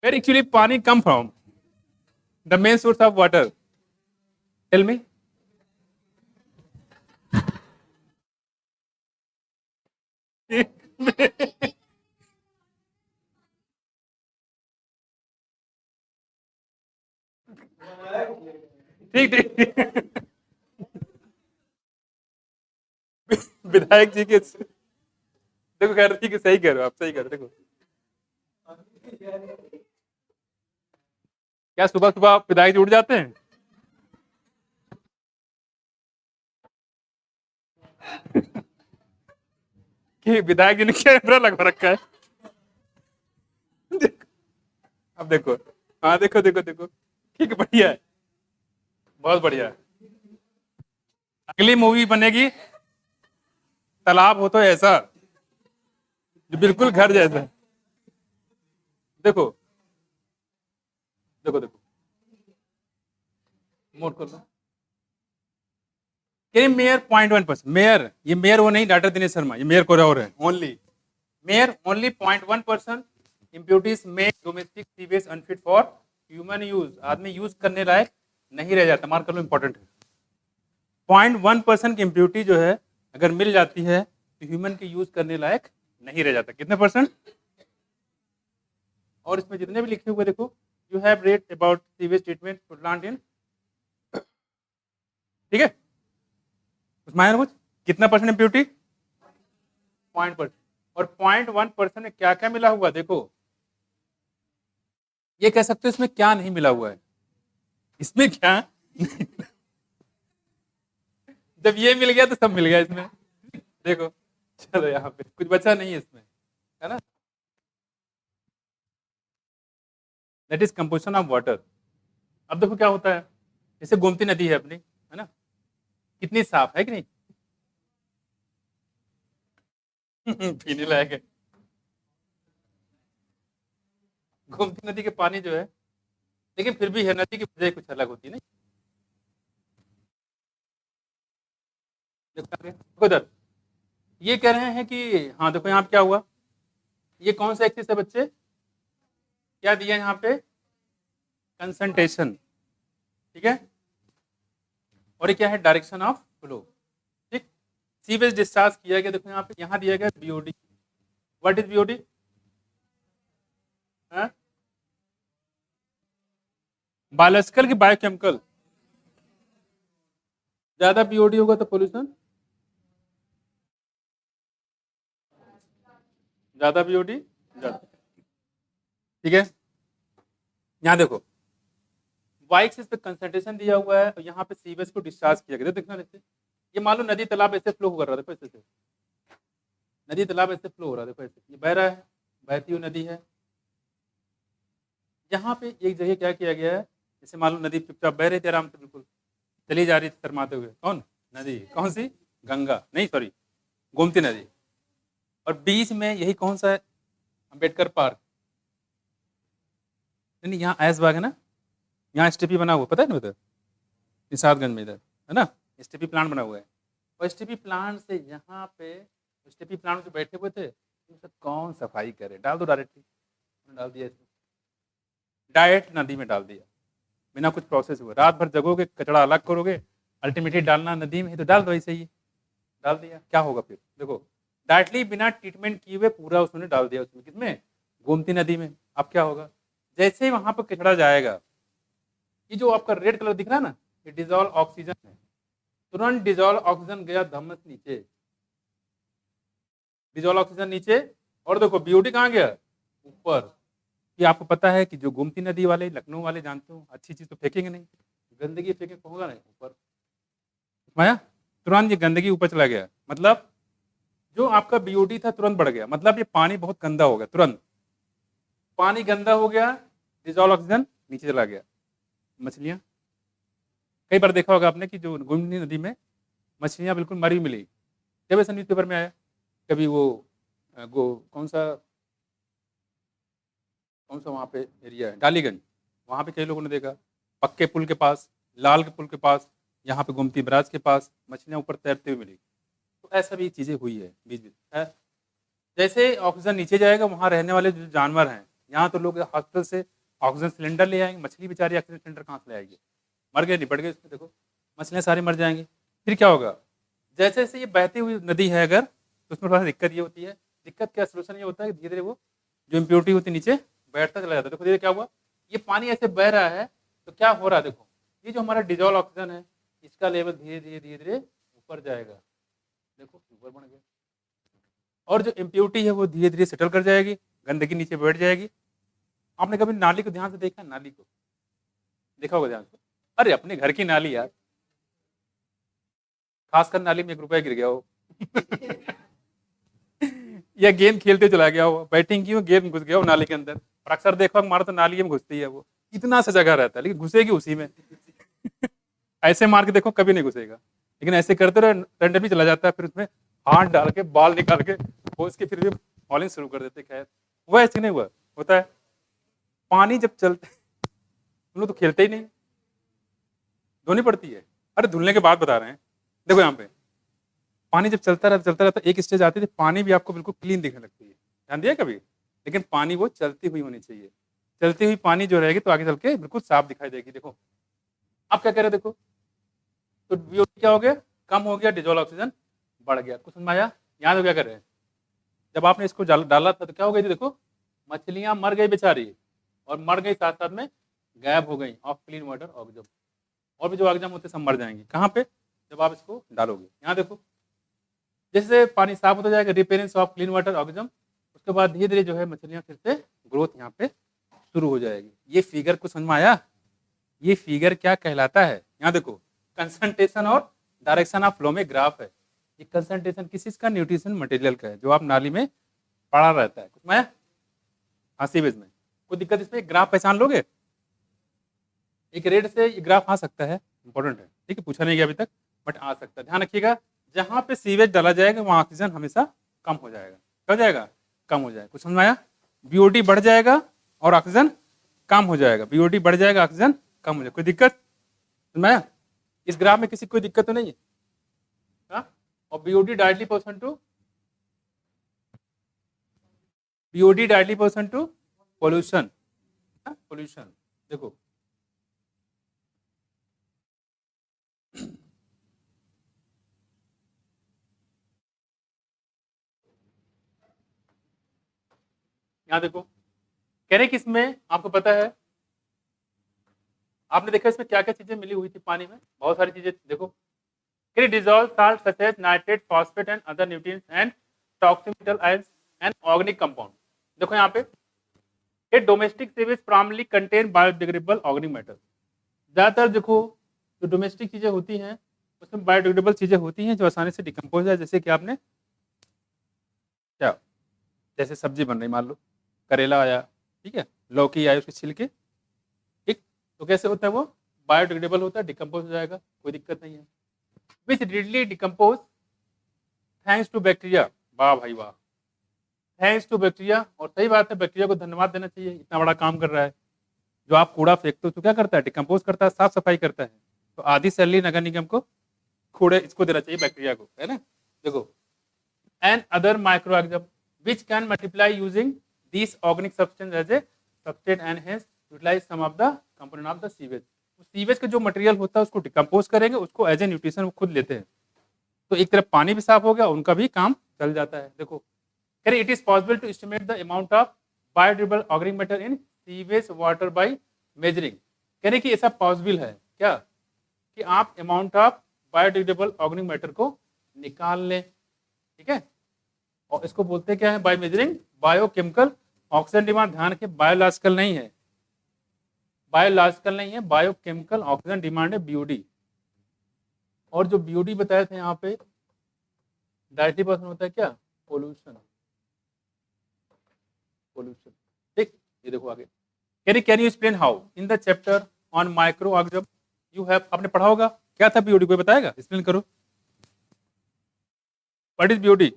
where actually पानी come from? The main source of water. Tell me. ठीक ठीक। विधायक जी के देखो कह रही कि सही कह रहे हो आप, सही कह रहे हो। देखो क्या सुबह सुबह विधायक जी उठ जाते हैं? कि विधायक जी ने कैमरा लगवा रखा है? देखो, अब देखो, हाँ देखो देखो देखो, ठीक बढ़िया है, बहुत बढ़िया है। अगली मूवी बनेगी तालाब हो तो ऐसा, जो बिल्कुल घर जैसा। देखो देखो देखो, मोड कर लो। मेयर 0.1%, मेयर, ये मेयर वो नहीं डॉक्टर दिनेश शर्मा, ये मेयर कोई और है। Only mayor, only 0.1% impurities make domestic sewage unfit for human use, आदमी यूज करने लायक नहीं रह जाता। मार्क कर लो, इंपॉर्टेंट है। 0.1% की इम्प्योरिटी जो है अगर मिल जाती है तो ह्यूमन के यूज करने लायक नहीं रह जाता। कितने परसेंट? और इसमें जितने भी लिखे हुए देखो, you have read about sewage treatment plant in, ठीक है, उसमें आया ना कुछ, कितना परसेंट इम्प्योरिटी? 0.1%। और 0.1% में क्या क्या मिला हुआ देखो, ये कह सकते हो इसमें क्या नहीं मिला हुआ है? इसमें क्या जब ये मिल गया तो सब मिल गया इसमें। देखो चलो यहाँ पे कुछ बचा नहीं है इसमें, है ना? That is composition of water. अब देखो क्या होता है, जैसे गोमती नदी है अपनी, है ना, कितनी साफ है कि नहीं? पीने लायक है। गोमती नदी के पानी जो है, लेकिन फिर भी है, नदी की वजह कुछ अलग होती है नहीं। देखो इधर ये कह रहे हैं कि, हाँ देखो यहाँ पे क्या हुआ, ये कौन सा एक्सिस है बच्चे? क्या दिया यहाँ पे? कंसंट्रेशन, ठीक है, और ये क्या है? Direction of flow. ठीक, सीवेज डिस्चार्ज किया गया, देखो यहाँ पे, यहाँ दिया गया BOD. What is BOD? Biological की बायोकेमिकल? ज्यादा बीओडी होगा तो पोल्यूशन, ज्यादा बीओडी ज्यादा। ठीक है, यहाँ देखो वाई एक्सिस पे कंसंट्रेशन दिया हुआ है और यहाँ पे सीवेज को डिस्चार्ज किया गया, देखना जैसे ये मान लो नदी तालाब ऐसे फ्लो कर रहा है, देखो ऐसे से नदी तालाब ऐसे फ्लो हो रहा है, देखो ऐसे ये बह रहा है, बहती हुई नदी है। यहाँ पे एक जगह क्या किया गया है, जैसे मान लो नदी चुपचाप बह रही थी आराम से, बिल्कुल चली जा रही थी शर्माते हुए, कौन नदी, कौन सी, गंगा नहीं सॉरी गोमती नदी, और बीच में यही कौन सा है, अम्बेडकर पार्क, नहीं यहाँ ऐशबाग है ना, यहाँ एसटीपी बना हुआ पता है ना उधर निशादगंज में, इधर है ना एसटीपी प्लांट बना हुआ है, और एसटीपी प्लांट से यहाँ पे एसटीपी प्लांट जो बैठे हुए थे उनसे कौन सफाई करे, डाल दो डायरेक्टली, डाल दिया इसमें, डायरेक्ट नदी में डाल दिया बिना कुछ प्रोसेस हुए, रात भर जगोगे कचरा अलग करोगे, अल्टीमेटली डालना नदी में है तो डाल दो ऐसे ही, डाल दिया, क्या होगा फिर देखो, डायरेक्टली बिना ट्रीटमेंट किए हुए पूरा उसने डाल दिया उसमें, किसमें, गोमती नदी में। अब क्या होगा, जैसे ही वहां पर कचरा जाएगा, ये जो आपका रेड कलर दिख रहा है ना, ये डिजोल्व ऑक्सीजन है, तुरंत डिजोल्व ऑक्सीजन गया धमस नीचे, डिजोल्व ऑक्सीजन नीचे, और देखो बीओटी कहाँ गया, ऊपर। ये आपको पता है कि जो गोमती नदी वाले लखनऊ वाले जानते हो, अच्छी चीज तो फेंकेंगे नहीं, गंदगी फेंकेंगे होगा नहीं ऊपर, माया तुरंत ये गंदगी ऊपर चला गया, मतलब जो आपका बीओटी था तुरंत बढ़ गया, मतलब ये पानी बहुत गंदा हो गया, तुरंत पानी गंदा हो गया, डिजोल्व ऑक्सीजन नीचे चला गया। मछलियां, कई बार देखा होगा आपने कि जो गोमती नदी में मछलियां बिल्कुल मरी मिली, जब ऐसा न्यूज़पेपर में आया, कभी वो कौन सा वहाँ पे एरिया है डालीगंज, वहाँ पे कई लोगों ने देखा, पक्के पुल के पास, लाल के पुल के पास, यहाँ पे गोमती बराज के पास मछलियाँ ऊपर तैरते हुए मिली, तो ऐसा भी चीज़ें हुई है बीच बीच है। जैसे ऑक्सीजन नीचे जाएगा, वहाँ रहने वाले जो जानवर हैं, यहाँ तो लोग हॉस्पिटल से ऑक्सीजन सिलेंडर ले आएंगे, मछली बेचारी ऑक्सीजन सिलेंडर कहाँ से ले आएगी, मर गए निपट गए उसमें, देखो मछलियाँ सारी मर जाएंगी। फिर क्या होगा, जैसे जैसे ये बहती हुई नदी है अगर, तो उसमें थोड़ा सा दिक्कत ये होती है, दिक्कत क्या सोल्यूशन ये होता है कि धीरे धीरे वो जो इम्प्योरिटी होती है नीचे बैठता चला जाता है, देखो धीरे क्या हुआ, ये पानी ऐसे बह रहा है तो क्या हो रहा है, देखो ये जो हमारा डिजोल्व ऑक्सीजन है इसका लेवल धीरे धीरे धीरे धीरे ऊपर जाएगा, देखो ऊपर बढ़ गया, और जो इम्प्योरिटी है वो धीरे धीरे सेटल कर जाएगी, गंदगी नीचे बैठ जाएगी। आपने कभी नाली को ध्यान से देखा, नाली को देखा होगा ध्यान से, अरे अपने घर की नाली यार, खासकर नाली में 1 रुपया गिर गया हो या गेंद खेलते चला गया हो, बैटिंग की हो गेंद घुस गया हो नाली के अंदर, और अक्सर देखो मारो तो नाली में घुसती है वो, इतना सा जगह रहता है लेकिन घुसेगी उसी में ऐसे मार के देखो कभी नहीं घुसेगा, लेकिन ऐसे करते रहो टंडे भी चला जाता है, फिर उसमें हाथ डाल के बाल निकाल के खोज के फिर भी बॉलिंग शुरू कर देते। खैर हुआ ऐसे नहीं हुआ, होता है पानी जब चलते हम लोग तो खेलते ही नहीं, धोनी पड़ती है, अरे धुलने के बाद बता रहे हैं, देखो यहाँ पे पानी जब चलता रहता एक स्टेज आती है पानी भी आपको बिल्कुल क्लीन दिखने लगती है, ध्यान दिया कभी, लेकिन पानी वो चलती हुई होनी चाहिए, चलती हुई पानी जो रहेगी तो आगे चल के बिल्कुल साफ दिखाई देगी। देखो आप क्या कह रहे हैं, देखो तो VO2 क्या हो गया, कम हो गया, डिजोल्व ऑक्सीजन बढ़ गया, कुछ समझ में आया। यहाँ तो क्या कर रहे हैं, जब आपने इसको डाला था तो क्या हो गई थी, देखो मछलियां मर गई बेचारी, और मर गई साथ साथ में गायब हो गई ऑफ क्लीन वाटर ऑक्सीजन, और भी जो ऑक्सीजन होते सब मर जाएंगे, कहाँ पे, जब आप इसको डालोगे। यहाँ देखो जैसे पानी साफ होता जाएगा, रिपेयरेंस ऑफ क्लीन वाटर ऑक्सीजन, उसके बाद धीरे धीरे जो है मछलियां फिर से ग्रोथ यहाँ पे शुरू हो जाएगी। ये फिगर को समझ में आया, ये फिगर क्या कहलाता है, यहाँ देखो कंसंट्रेशन और डायरेक्शन ऑफ फ्लो में ग्राफ है, ये कंसंट्रेशन किस चीज का, न्यूट्रिशन मटेरियल का है जो आप नाली में पड़ा रहता है, कुछ में हाँ सीवेज में, कोई दिक्कत इसमें, ग्राफ पहचान लोगे, एक रेड से ये ग्राफ आ सकता है, इंपॉर्टेंट है, ठीक है पूछा नहीं गया अभी तक बट आ सकता है, ध्यान रखिएगा। जहां पे सीवेज डाला जाएगा वहां ऑक्सीजन हमेशा कम हो जाएगा, क्या हो जाएगा, कम हो जाएगा, कुछ समझ में आया। बीओडी बढ़ जाएगा और ऑक्सीजन कम हो जाएगा, बीओडी बढ़ जाएगा ऑक्सीजन कम हो जाएगा, कोई दिक्कत समझ में आया, इस ग्राफ में किसी कोई दिक्कत तो नहीं है, हाँ? और BOD directly person to pollution, pollution देखो यहाँ देखो कह रहे किसमें आपको पता है, आपने देखा इसमें क्या क्या चीजें मिली हुई थी पानी में, बहुत सारी चीजें देखो, dissolved salt such as nitrate, phosphate and other nutrients and toxic metal ions and organic compound। देखो यहाँ पे ये domestic sewage primarily contain biodegradable organic matter. ज्यादातर देखो जो डोमेस्टिक चीजें होती हैं उसमें बायोडिग्रेडेबल चीजें होती हैं जो आसानी से डिकम्पोज है, जैसे कि आपने क्या, जैसे सब्जी बन रही मान लो, करेला आया, ठीक है, लौकी आई, उसके छिलके, ठीक, तो कैसे होता है वो बायोडिग्रेडेबल होता है, डिकम्पोज हो जाएगा, कोई दिक्कत नहीं है। Which readily decompose thanks to bacteria, वाह भाई वाह, थैंक्स टू बैक्टीरिया। और सही बात है, बैक्टीरिया को धन्यवाद देना चाहिए, इतना बड़ा काम कर रहा है। जो आप कूड़ा फेंकते हो तो क्या करता है, डिकम्पोज करता है, साफ सफाई करता है। तो आधी सैलरी नगर निगम को कूड़े इसको देना चाहिए, बैक्टीरिया को, है ना। देखो and other micro organism which can multiply using these organic substance as a substrate and hence utilize some of the component of the sewage। Sewage का जो मटेरियल होता है उसको डिकम्पोज करेंगे, उसको एज ए न्यूट्रिशन वो खुद लेते हैं, तो एक तरफ पानी भी साफ हो गया, उनका भी काम चल जाता है। देखो कह रहे it is possible to estimate the amount of biodegradable organic matter in sewage water by measuring. कह रहे कि ऐसा पॉसिबल है क्या कि आप amount of biodegradable organic matter को निकाल लें, ठीक है, और इसको बोलते हैं क्या है, by measuring biochemical oxygen demand. ध्यान रखिए बायोलॉजिकल नहीं है, बायोलॉजिकल नहीं है, बायोकेमिकल ऑक्सीजन डिमांड है, बीओडी। और जो बीओडी बताए थे यहाँ पे डायरेक्टली पर्सन होता है क्या, पोल्यूशन, पोल्यूशन, ठीक। ये देखो आगे can you explain how in the chapter on micro organism you have, आपने पढ़ा होगा क्या था बीओडी, कोई बताएगा, एक्सप्लेन करो, व्हाट इज बीओडी।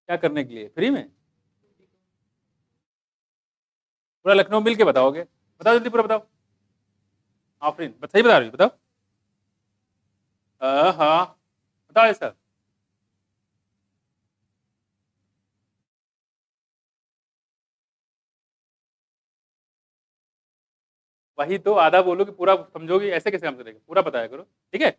क्या करने के लिए, फ्री में, पूरा लखनऊ मिल के बताओगे, बताओ जल्दी पूरा बताओ, आफरीन सही बता रही हो, बताओ, हाँ बताओ ऐसा। वही तो आधा बोलो कि पूरा समझोगे, ऐसे कैसे काम करेगा, पूरा बताया करो, ठीक है।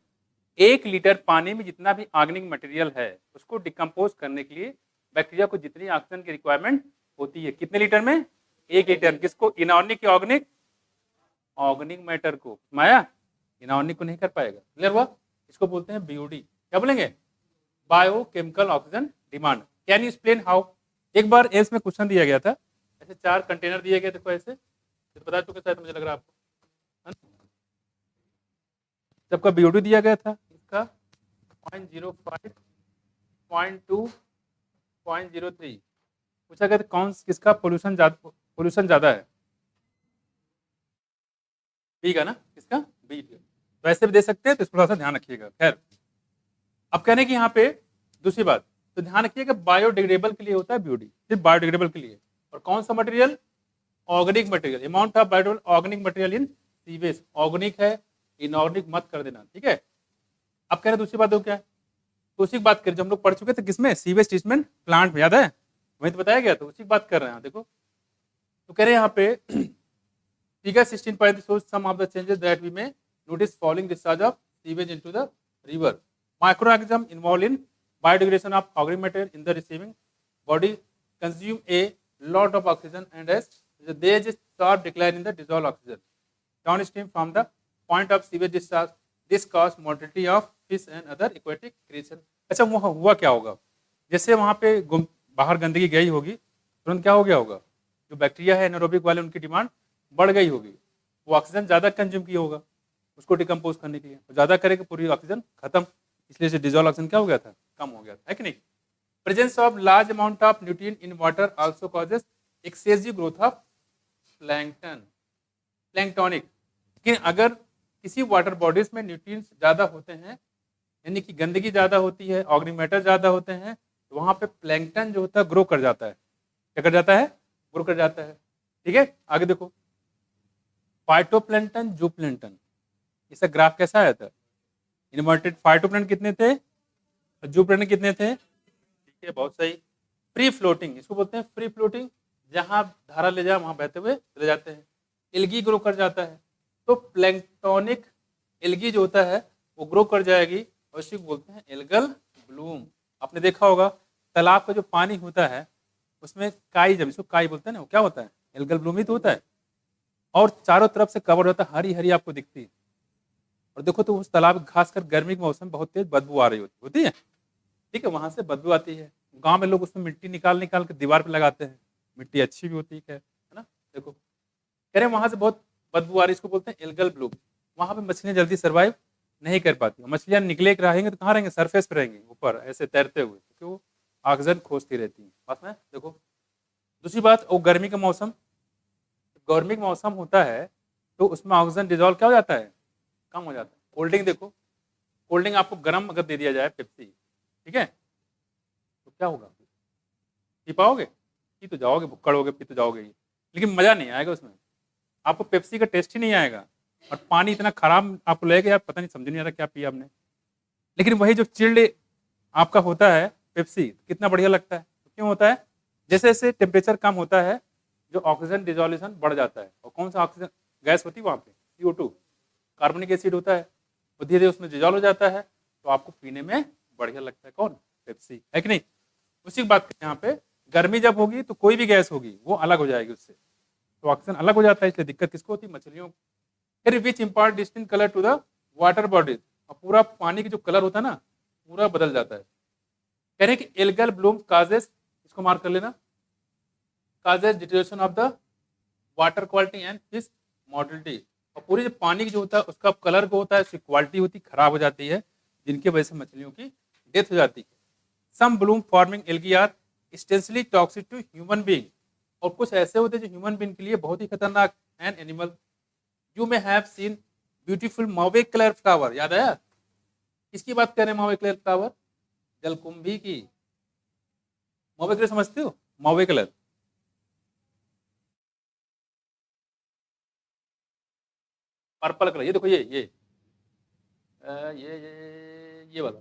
1 लीटर पानी में जितना भी ऑर्गेनिक मटेरियल है उसको डिकम्पोज करने के लिए बैक्टीरिया को जितनी ऑक्सीजन की रिक्वायरमेंट होती है, कितने लीटर में, 1 लीटर। किसको, इनऑर्गेनिक, ऑर्गेनिक, ऑर्गेनिक मैटर को, माया इनऑर्गेनिक को नहीं कर पाएगा, क्लियर हुआ। इसको बोलते हैं बीओडी, क्या बोलेंगे, biochemical oxygen demand. Can you explain how. एक बार एल्स में क्वेश्चन दिया गया था, ऐसे 4 कंटेनर दिए गए, देखो ऐसे, तो बता चुके शायद, मुझे लग रहा है आपको, सबका बीओडी दिया गया था, इसका 0.05, 0.2, 0.03, पूछा गया था कौन किसका पोल्यूशन ज्यादा है, बी का ना, किसका, बी। वैसे भी दे सकते हैं, तो इसको थोड़ा सा ध्यान रखिएगा। खैर अब कहने की यहाँ पे दूसरी बात, तो ध्यान रखिएगा बायोडिग्रेडेबल के लिए होता है बीओडी, सिर्फ बायोडिग्रेडेबल के लिए। और कौन सा material, organic material, amount of biodegradable organic material in sewage, organic है, इनऑर्गेनिक मत कर देना, ठीक है। अब कह रहे दूसरी बात हो क्या है, तो उसी की बात करें जो हम लोग पढ़ चुके थे, किसमें, सीवेज ट्रीटमेंट प्लांट में, याद है, वही तो बताया गया, तो उसी की बात कर रहे हैं। देखो तो कह रहे हैं यहाँ पे figure 16 shows some of the changes that we may notice following discharge of sewage into the river. Microorganisms involved in biodegradation of organic matter in the receiving body consume a lot of oxygen and as there is a sharp decline in the dissolved oxygen downstream from the point of sewage discharge. This cause mortality of fish and other aquatic creatures. अच्छा वो हुआ क्या होगा, जैसे वहाँ पे बाहर गंदगी गई होगी, तुरंत क्या हो गया होगा, जो बैक्टीरिया है एनारोबिक वाले उनकी डिमांड बढ़ गई होगी, वो ऑक्सीजन ज्यादा कंज्यूम किया होगा उसको डिकम्पोज करने के लिए, ज्यादा करेगा पूरी ऑक्सीजन खत्म, इसलिए से डिजोल्व ऑक्सीजन क्या हो गया था, कम हो गया था, है कि नहीं। Presence of large amount of nutrient in water also causes excessive growth of plankton, planktonic. लेकिन अगर किसी वाटर बॉडीज में न्यूट्रिएंट्स ज्यादा होते हैं, यानी कि गंदगी ज्यादा होती है, ऑर्गेनिक मैटर ज्यादा होते हैं, तो वहां पे प्लैंकटन जो होता है ग्रो कर जाता है, क्या कर जाता है, ग्रो कर जाता है, ठीक है। आगे देखो फाइटोप्लैंक्टन, जूप्लैंक्टन, इसका ग्राफ कैसा आया था, इन्वर्टेड, फाइटोप्लैंक्टन कितने थे, जूप्लैंक्टन कितने थे, ठीक है, बहुत सही। फ्री फ्लोटिंग, इसको बोलते हैं फ्री फ्लोटिंग, जहां धारा ले जाए वहां बहते हुए चले जाते हैं। एल्गी ग्रो कर जाता है, तो प्लैंक्टोनिक एल्गी जो होता है वो ग्रो कर जाएगी, और इसी को बोलते हैं एल्गल ब्लूम। आपने देखा होगा तालाब का जो पानी होता है उसमें काई, जब इसको काई बोलते हैं ना, वो क्या होता है? एल्गल ब्लूम ही तो होता है। और चारों तरफ से कवर होता है, हरी हरी आपको दिखती है। और देखो तो उस तालाब, खासकर गर्मी के मौसम में बहुत तेज बदबू आ रही होती है, ठीक है, वहां से बदबू आती है। गांव में लोग उसमें मिट्टी निकाल निकाल के दीवार पे लगाते हैं, मिट्टी अच्छी भी होती है ना। देखो कह रहे हैं वहां से बहुत बदबू आ रही है, इसको बोलते हैं एल्गल ब्लूम। वहां पे मछलियां जल्दी सर्वाइव नहीं कर पाती। मछलियां निकले के रहेंगे तो कहाँ रहेंगे? सरफेस पे रहेंगे, ऊपर ऐसे तैरते हुए, क्योंकि वो ऑक्सीजन खोजती रहती है। बात में देखो। दूसरी बात, वो गर्मी का मौसम, गर्मी का मौसम होता है तो उसमें ऑक्सीजन डिजोल्व क्या हो जाता है? कम हो जाता है। कोल्ड ड्रिंक देखो, कोल्ड ड्रिंक आपको गर्म अगर दे दिया जाए, पेप्सी, ठीक है, तो क्या होगा? पी पाओगे? पी तो जाओगे, भुक्कड़ होगे, पी तो जाओगे ही, लेकिन मजा नहीं आएगा उसमें, आपको पेप्सी का टेस्ट ही नहीं आएगा। और पानी इतना खराब आपको लगेगा यार, पता नहीं, समझ नहीं आ रहा क्या पिया आपने। लेकिन वही जो चिल्ड आपका होता है पेप्सी, कितना बढ़िया लगता है। तो क्यों होता है? जैसे जैसे टेम्परेचर कम होता है, जो ऑक्सीजन डिजोल्यूशन बढ़ जाता है। और कौन सा ऑक्सीजन गैस होती है वहाँ पे? CO2, कार्बनिक एसिड होता है। और धीरे धीरे उसमें डिजोल्व हो जाता है, तो आपको पीने में बढ़िया लगता है। कौन? पेप्सी, है कि नहीं? उसी की बात करें यहाँ पे, गर्मी जब होगी तो कोई भी गैस होगी वो अलग हो जाएगी उससे, तो ऑक्सीजन अलग हो जाता है। इसलिए दिक्कत किसको होती है? मछलियों को। फिर which impart distinct colour to the water bodies, और पूरा पानी की जो कलर होता है ना, पूरा बदल जाता है। कह रहे हैं कि एल्गल ब्लूम काजेस, इसको मार्क कर लेना, causes deterioration of the water quality and fish mortality. और पूरी जो पानी की जो होता है उसका कलर को होता है, उसकी क्वालिटी होती खराब हो जाती है, जिनकी वजह से मछलियों की डेथ हो जाती है। Some bloom forming algae are extensively toxic to human being, और कुछ ऐसे होते हैं जो ह्यूमन बीइंग के लिए बहुत ही खतरनाक। And animal, you may have seen beautiful mauve colour flower, याद आया? किसकी बात कर रहे हैं? मॉवे कलर फ्लावर, जलकुंभी की। मॉवे कलर समझते हो? मॉवे कलर, पर्पल कलर, ये देखो, ये वाला,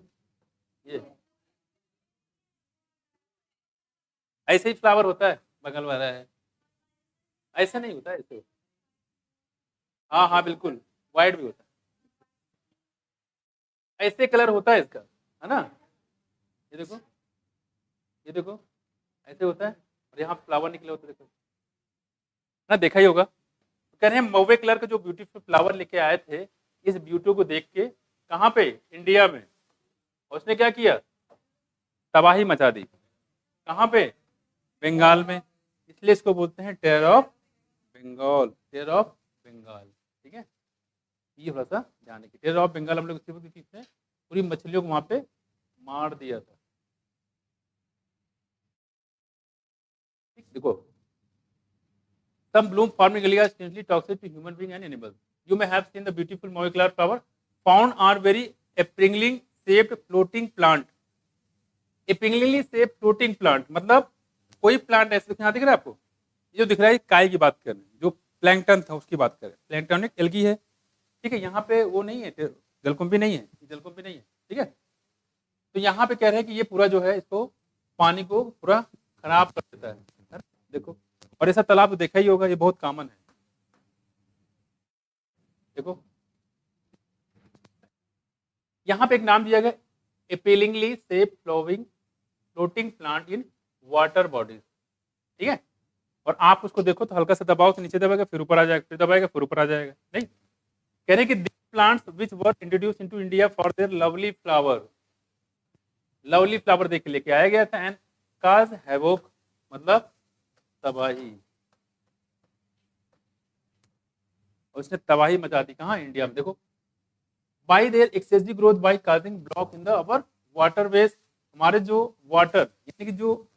ये ऐसे ही फ्लावर होता है, बगल वाला है, ऐसा नहीं होता है ऐसे। हाँ हाँ बिल्कुल, व्हाइट भी होता है, ऐसे कलर होता है इसका, है ना? ये देखो, ये देखो, ऐसे होता है। और यहाँ फ्लावर निकले होते हैं, देखो ना, देखा ही होगा। कह रहे हैं मौवे कलर का जो ब्यूटीफुल फ्लावर लेके आए थे, इस ब्यूटी को देख के, कहाँ पे? इंडिया में। और उसने क्या किया? तबाही मचा दी। कहाँ पे? बंगाल में। इसलिए इसको बोलते हैं terror of Bengal, terror of Bengal, ठीक है। ये थोड़ा सा ध्यान रखिए, टेरर ऑफ बंगाल हम लोग पूरी मछलियों को वहां पे मार दिया था। ठीक, देखो, some bloom forming algae are strangely toxic to human being and animals. You may have seen the beautiful molecular flower found are very appealingly shaped floating plant. appealingly shaped floating plant मतलब कोई प्लांट ऐसे यहाँ दिख रहा है आपको? ये जो दिख रहा है काय की बात कर रहे हैं, जो प्लैंकटन था उसकी बात कर रहे हैं। प्लैंकटन एक एल्गी है, ठीक है। यहाँ पे वो नहीं है, जलकुंभी नहीं है, जलकुंभी नहीं है, ठीक है। तो यहाँ पे कह रहे हैं कि ये पूरा जो है, इसको पानी को पूरा खराब कर देता है। देखो, और ऐसा तालाब तो देखा ही होगा, ये बहुत कॉमन है। देखो यहाँ पे एक नाम दिया गया, appealingly shaped floating plant in water bodies, ठीक है। और आप उसको देखो तो हल्का सा दबाओ तो नीचे दबाएगा, फिर ऊपर आ जाएगा, फिर दबाएगा, फिर ऊपर आ जाएगा। नहीं, कह रहे कि these plants which were introduced into India for their lovely flower देख के लेके आया गया था, एंड cause havoc मतलब तबाही, और उसने तबाही मचा दी। कहाँ? इंडिया में। देखो, by there excessive growth by causing block in the our waterways, हमारे जो वाटर यानी कि जो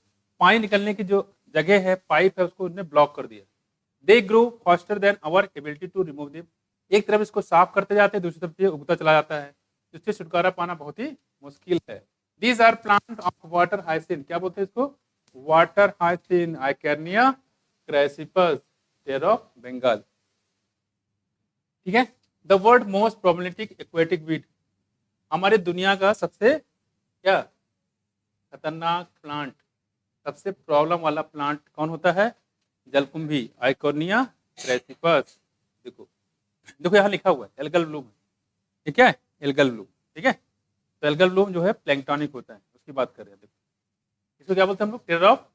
पानी निकलने की जो जगह है, पाइप है, उसको उन्होंने ब्लॉक कर दिया। They grow faster than our ability to remove them. एक तरफ इसको साफ करते जाते हैं, दूसरी तरफ ये उगता चला जाता है, जिससे छुटकारा पाना बहुत ही मुश्किल है। These are plant of water hyacinth, क्या बोलते हैं इसको? Water hyacinth, eichhornia crassipes, terror of Bengal, ठीक है। The world most problematic aquatic weed, हमारे दुनिया का सबसे क्या खतरनाक प्लांट, सबसे प्रॉब्लम वाला प्लांट कौन होता है? जलकुंभी, आइकोर्निया क्राइसिपस। देखो देखो यहाँ लिखा हुआ है एल्गल ब्लूम, ठीक है, एल्गल ब्लूम, ठीक है। तो एल्गल ब्लूम जो है प्लैंक्टोनिक होता है, उसकी बात कर रहे हैं। देखो इसको क्या बोलते हैं हम लोग, टेरर ऑफ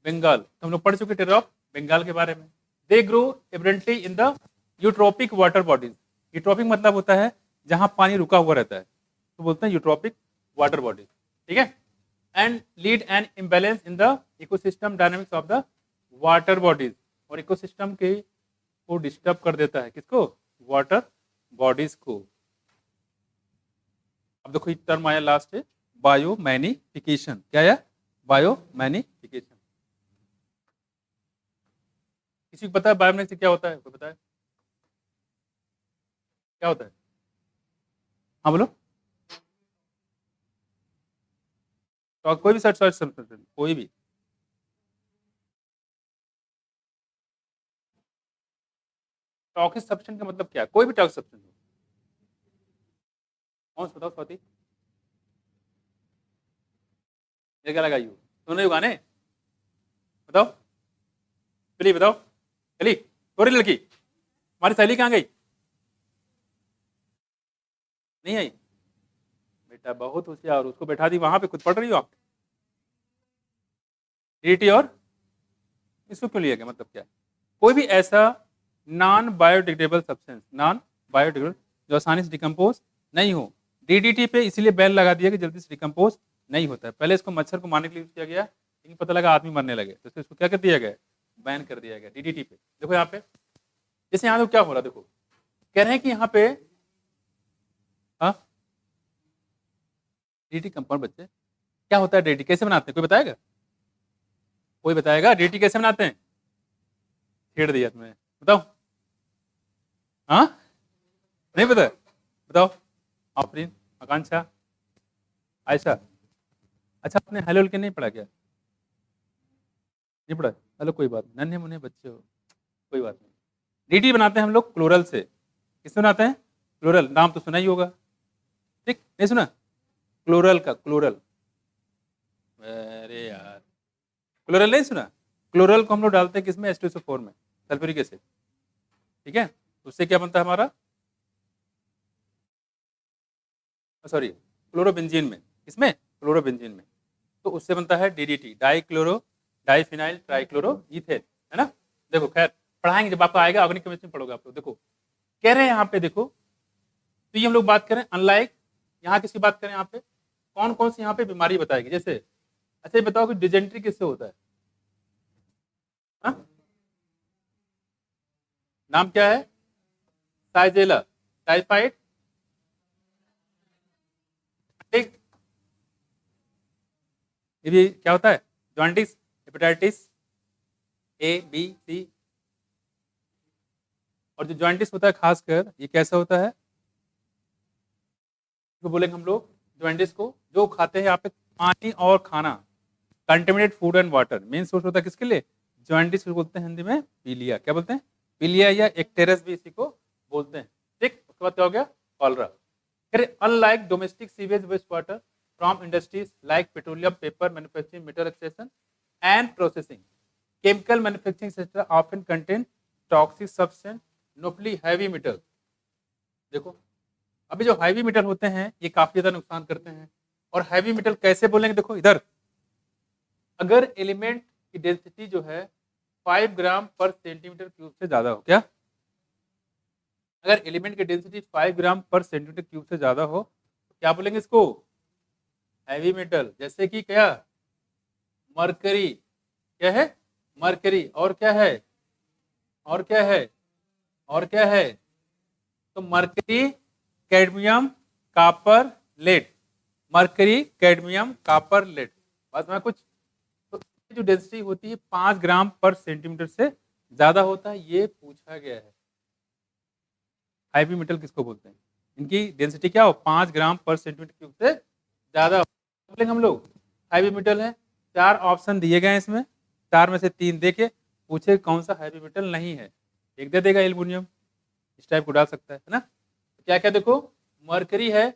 बंगाल। तो हम लोग पढ़ चुके टेरर ऑफ बंगाल के बारे में। They grow abundantly in the eutrophic water bodies. Eutrophic मतलब होता है जहां पानी रुका हुआ रहता है, तो बोलते हैं यूट्रोपिक वाटर बॉडीज, ठीक है। And lead an imbalance in the ecosystem dynamics of the water bodies, और इकोसिस्टम के को डिस्टर्ब कर देता है, किसको, वाटर बॉडीज को। अब देखो एक टर्म आया लास्ट है, बायोमैनिफिकेशन। क्या है, बायोमैनिफिकेशन। किसी को पता है बायोमैनिफिकेशन क्या होता है, कोई बताए क्या होता है? हाँ बोलो। तो कोई भी सर्च सर्च कोई भी। टॉक्सिक सब्सटेंस का मतलब क्या है, कोई भी टॉक्सिक सब्सटेंस हो। कौन बताओ स्वाति, ये क्या लगाई हो, सुन रही हो गाने, बताओ चलिए बताओ। चली छोरी लड़की, हमारी सहेली कहाँ गई, नहीं आई? बेटा बहुत होशियार, उसको बैठा दी वहां पे, खुद पढ़ रही हो आप। डीडीटी और इसको क्यों लिया गया, मतलब क्या है? कोई भी ऐसा non biodegradable substance, non biodegradable जो आसानी से डिकम्पोज नहीं हो। डीडीटी पे इसीलिए बैन लगा दिया कि जल्दी से डिकम्पोज नहीं होता है। पहले इसको मच्छर को मारने के लिए यूज किया गया, लेकिन पता लगा आदमी मरने लगे, तो इसको क्या कर दिया गया, बैन कर दिया गया डीडीटी पे। देखो यहाँ पे, जैसे यहाँ पे क्या हो रहा है, देखो कह रहे हैं कि यहाँ पे डीडीटी कंपाउंड, बच्चे क्या होता है डीडीटी, कैसे बनाते हैं, कोई बताएगा? कोई बताएगा डीडीटी कैसे बनाते हैं? छेड़ दिया तुम्हें, बताओ। हाँ नहीं पता, बताओ। आफरीन, आकांक्षा, आयशा। अच्छा आपने हेलो के नहीं पढ़ा क्या, नहीं पढ़ा? चलो कोई बात नहीं, नन्हे मुन्ने बच्चे हो, कोई बात नहीं। डीडी बनाते हैं हम लोग क्लोरल से। किससे बनाते हैं, क्लोरल, नाम तो सुना ही होगा, ठीक, नहीं सुना? क्लोरल का, क्लोरल, अरे यार क्लोरल नहीं सुना? क्लोरल को हम लोग डालते हैं किसमें, H2SO4 में, सल्फ्यूरिक एसिड, ठीक है। उससे क्या बनता है हमारा, सॉरी क्लोरोबेंजीन में, इसमें क्लोरोबेंजीन में, तो उससे बनता है डीडीटी, डाइक्लोरो डाइफिनाइल ट्राइक्लोरोइथेन, है ना। देखो खैर पढ़ाएंगे जब आपको आएगा, ऑर्गेनिक केमिस्ट्री पढ़ोगे आप लोग। देखो कह रहे हैं यहाँ पे, देखो तो ये हम लोग बात करें अनलाइक, यहाँ किसकी बात करें, यहाँ पे कौन कौन सी यहाँ पे बीमारी बताएगी, जैसे अच्छा ये बताओ कि डिजेंट्री किससे होता है, हा? नाम क्या है, साइजेला, टाइफाइड, ठीक। ये भी क्या होता है, jaundice, hepatitis A B C. और जो जॉन्डिस होता है खासकर ये कैसा होता है, तो बोलेंगे हम लोग जॉन्डिस को, जो खाते हैं यहाँ पे पानी और खाना, contaminate food and water, main source होता है किसके लिए, जॉन्डिस को बोलते हैं हिंदी में पीलिया, क्या बोलते हैं, पीलिया या एक्टेरस भी इसी को बोलते हैं, ठीक। उसके बाद क्या हो गया, कॉलरा। फिर unlike domestic sewage waste water from industries like petroleum, paper manufacturing, metal extraction and processing, chemical manufacturing sector often contain toxic substance, notably heavy metal। देखो अभी जो हैवी मेटल होते हैं ये काफी ज्यादा नुकसान करते हैं। और हैवी मेटल कैसे बोलेंगे, देखो इधर, अगर एलिमेंट की डेंसिटी जो है 5 ग्राम पर सेंटीमीटर क्यूब से ज्यादा हो, क्या, अगर एलिमेंट की डेंसिटी 5 ग्राम पर सेंटीमीटर क्यूब से ज्यादा हो तो क्या बोलेंगे इसको, हैवी मेटल। जैसे कि क्या, मरकरी, क्या है, मरकरी, और क्या है, और क्या है, और क्या है, तो mercury, cadmium, copper, lead, mercury, cadmium, copper, lead, बात में कुछ। तो जो डेंसिटी होती है 5 ग्राम पर सेंटीमीटर से ज्यादा होता है, ये पूछा गया है। हैवी मेटल किसको बोलते हैं, इनकी डेंसिटी क्या हो, 5 ग्राम पर सेंटीमीटर क्यूब से ज्यादा बोलेंगे हम लोग हैवी मेटल है। 4 ऑप्शन दिए गए हैं इसमें, 4 में से 3 देके पूछे कौन सा हैवी मेटल नहीं है, एक दे देगा एल्युमिनियम, इस टाइप को डाल सकता है ना। क्या क्या देखो, मरकरी है,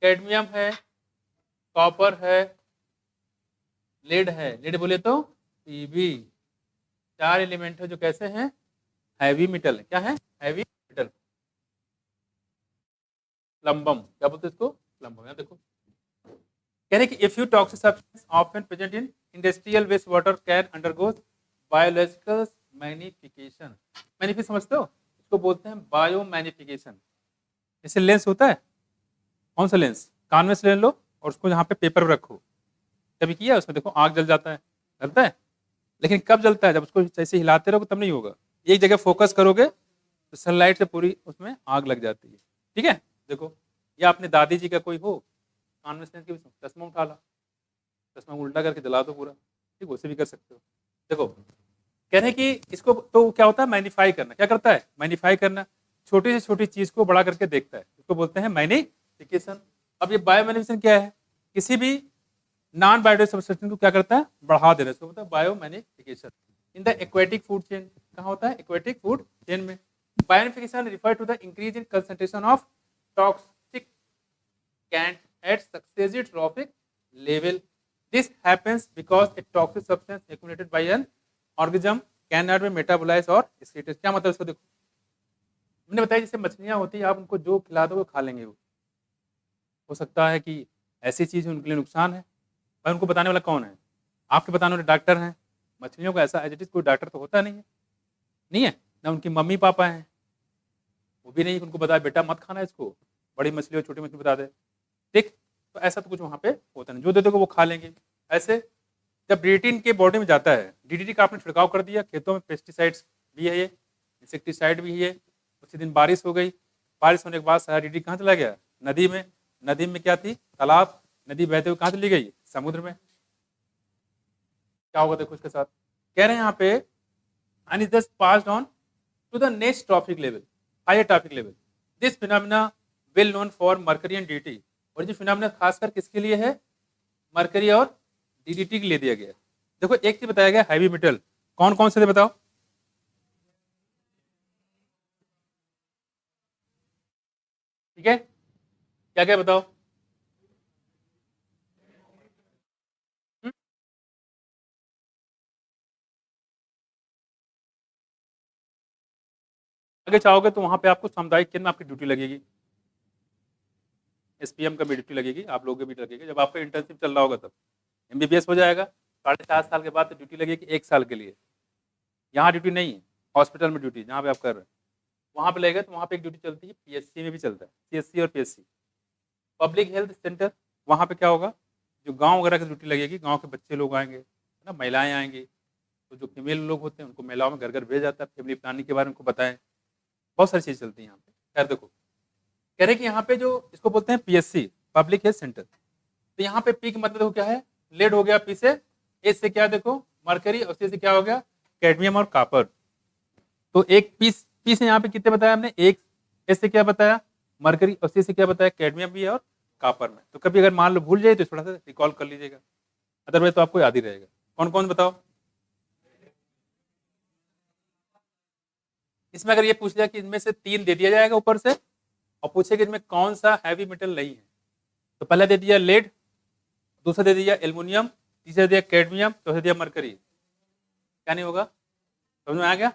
कैडमियम है, कॉपर है, लेड है, लेड बोले तो पीबी। 4 एलिमेंट है जो कैसे हैं, हैवी मेटल है। क्या है, हैवी मेटल। प्लम्बम, क्या बोलते हैं इसको, स्लम्प हो गया। देखो कह रहे कि if you toxic substance often present in industrial waste water can undergo biological magnification. Magnification समझते हो, इसको बोलते हैं बायो मैनिफिकेशन। जैसे लेंस होता है, कौन सा लेंस, कान में से ले लो और उसको यहाँ पे पेपर पे रखो, कभी किया उसमें देखो आग जल जाता है, जलता है, लेकिन कब जलता है, जब उसको जैसे हिलाते रहोगे तब नहीं होगा। एक जगह फोकस करोगे तो सनलाइट से पूरी उसमें आग लग जाती है। ठीक है, देखो या अपने दादी जी का कोई हो, कान में से चश्मा उठा ला, चश्मा उल्टा करके जला दो पूरा, ठीक, वैसे भी कर सकते हो। देखो कह रहे हैं कि इसको तो क्या होता है, मैग्नीफाई करना। क्या करता है, मैग्नीफाई करना, छोटी से छोटी चीज को बड़ा करके देखता है, इसको बोलते हैं मैग्निफिकेशन। अब ये बायो मैग्निफिकेशन क्या है, किसी भी नॉन बायोडिग्रेडेबल सब्सटेंस को क्या करता है, बढ़ा देना, इसको बोलता है bio magnification. In the aquatic food chain, कहाँ होता है, एक्वेटिक फूड चेन में। Biomagnification refer to the increase in concentration of toxicant at successive trophic level. This happens because a toxic substance accumulated by an organism cannot be metabolized or excreted। क्या मतलब इसको देखो, मैंने बताया जैसे मछलियां होती है, आप उनको जो खिला दो वो खा लेंगे। वो हो सकता है कि ऐसी चीज उनके लिए नुकसान है, पर उनको बताने वाला कौन है, आपके बताने वाले डॉक्टर हैं। मछलियों का ऐसा एज इट इज कोई डॉक्टर तो होता नहीं है, नहीं है ना, उनकी मम्मी पापा हैं, वो भी नहीं उनको बताया बेटा मत खाना इसको, बड़ी मछली और छोटी मछली बता दे, ठीक। तो ऐसा तो कुछ वहाँ पे होता नहीं, जो दे दो वो खा लेंगे। ऐसे जब डीडीटी इनके बॉडी में जाता है, डीडीटी का आपने छिड़काव कर दिया, खेतों में पेस्टिसाइड्स भी है, ये इंसेक्टिसाइड भी है। उसी दिन बारिश हो गई, बारिश होने के बाद सारा डीडीटी कहाँ चला गया, नदी में। नदी में क्या थी, तालाब, नदी बहते हुए कहाँ चली गई, समुद्र में। क्या होगा देखो इसके साथ, कह रहे हैं यहाँ पे and is just passed on to the next trophic level, higher trophic level. This phenomena well known for mercury and DDT. और ये फिनोमेना खासकर किसके लिए है, मर्करी और डीडीटी के लिए दिया गया। देखो एक चीज बताया गया, हैवी मेटल कौन कौन से थे बताओ, ठीक है, क्या क्या बताओ। हम्म? आगे चाहोगे तो वहां पे आपको सामुदायिक केंद्र में आपकी ड्यूटी लगेगी, एसपीएम का भी ड्यूटी लगेगी, आप लोगों की भी लगेगी। जब आपका इंटर्नशिप चल रहा होगा तब एमबीबीएस हो जाएगा, 4.5 साल के बाद तो ड्यूटी लगेगी 1 साल के लिए। यहाँ ड्यूटी नहीं है, हॉस्पिटल में ड्यूटी जहाँ पे आप कर रहे हैं वहाँ पे लगेगा। तो वहाँ पे एक ड्यूटी चलती है, पीएचसी में भी चलता है, सीएससी और पीएचसी, पब्लिक हेल्थ सेंटर। वहाँ पे क्या होगा, जो गांव वगैरह की ड्यूटी लगेगी, गांव के बच्चे लोग आएंगे, है ना, महिलाएं आएंगी, तो जो फीमेल लोग होते हैं उनको महिलाओं में घर घर भेजा जाता है, फैमिली प्लानिंग के बारे में उनको बताएं, बहुत सारी चीज़ चलती है यहाँ पे। खैर देखो कह रहे कि यहाँ पे जो इसको बोलते हैं पीएचसी, पब्लिक हेल्थ सेंटर। तो यहाँ पे पी का मतलब देखो क्या है, लेड हो गया, पी से, एच से क्या देखो मरकरी, और सी से क्या हो गया कैडमियम और कॉपर। तो एक पी से यहाँ पे कितने बताया हमने, एक, एच से क्या बताया मरकरी, और सी से क्या बताया कैडमियम भी है और कॉपर में। तो कभी अगर मान लो भूल जाए तो थोड़ा सा रिकॉल कर लीजिएगा, अदरवाइज तो आपको याद ही रहेगा। कौन कौन बताओ, इसमें अगर ये पूछ लिया कि इनमें से 3 दे दिया जाएगा ऊपर से, और पूछे कि इनमें कौन सा हैवी मेटल नहीं है, तो पहले दे दिया लेड, दूसरा दे दिया एल्युमिनियम, तीसरा दे दिया कैडमियम, चौथा दिया मरकरी। क्या नहीं होगा, समझ में आ गया।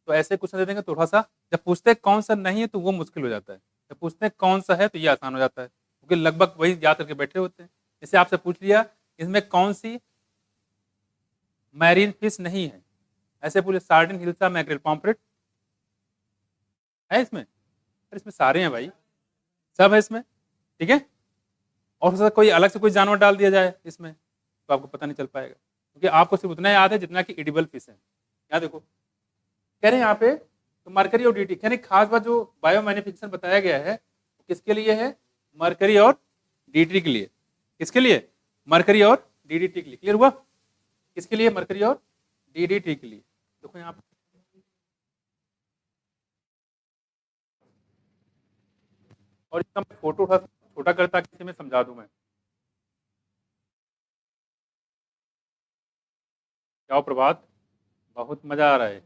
तो ऐसे क्वेश्चन दे देंगे तो थोड़ा सा, जब पूछते हैं कौन सा नहीं है तो वो मुश्किल हो जाता है, जब पूछते हैं कौन सा है तो ये आसान हो जाता है, क्योंकि लगभग वही याद करके बैठे होते हैं। जैसे आपसे पूछ लिया इसमें कौन सी मैरीन फिश नहीं है, ऐसे पूछे सार्डिन, हिल्सा, मैक्रेल, पॉम्फ्रेट है इसमें, अरे इसमें सारे हैं भाई, सब है इसमें, ठीक है। और हो सकता है कोई अलग से कोई जानवर डाल दिया जाए इसमें तो आपको पता नहीं चल पाएगा, क्योंकि आपको सिर्फ उतना याद है जितना कि एडिबल फिश है। यहाँ देखो कह रहे हैं यहाँ पे तो मरकरी और डीटी, यानी खास बात जो बायो मैन्युफैक्चरिंग बताया गया है किसके लिए है, मरकरी और डीटी के लिए। किसके लिए, मरकरी और डीडीटी के लिए। क्लियर हुआ, किसके लिए, मरकरी और डीडीटी के लिए। देखो यहाँ पे और इसका मैं फोटो उठा छोटा करता किसी में समझा दूं मैं। जाओ प्रभात, बहुत मजा आ रहा है,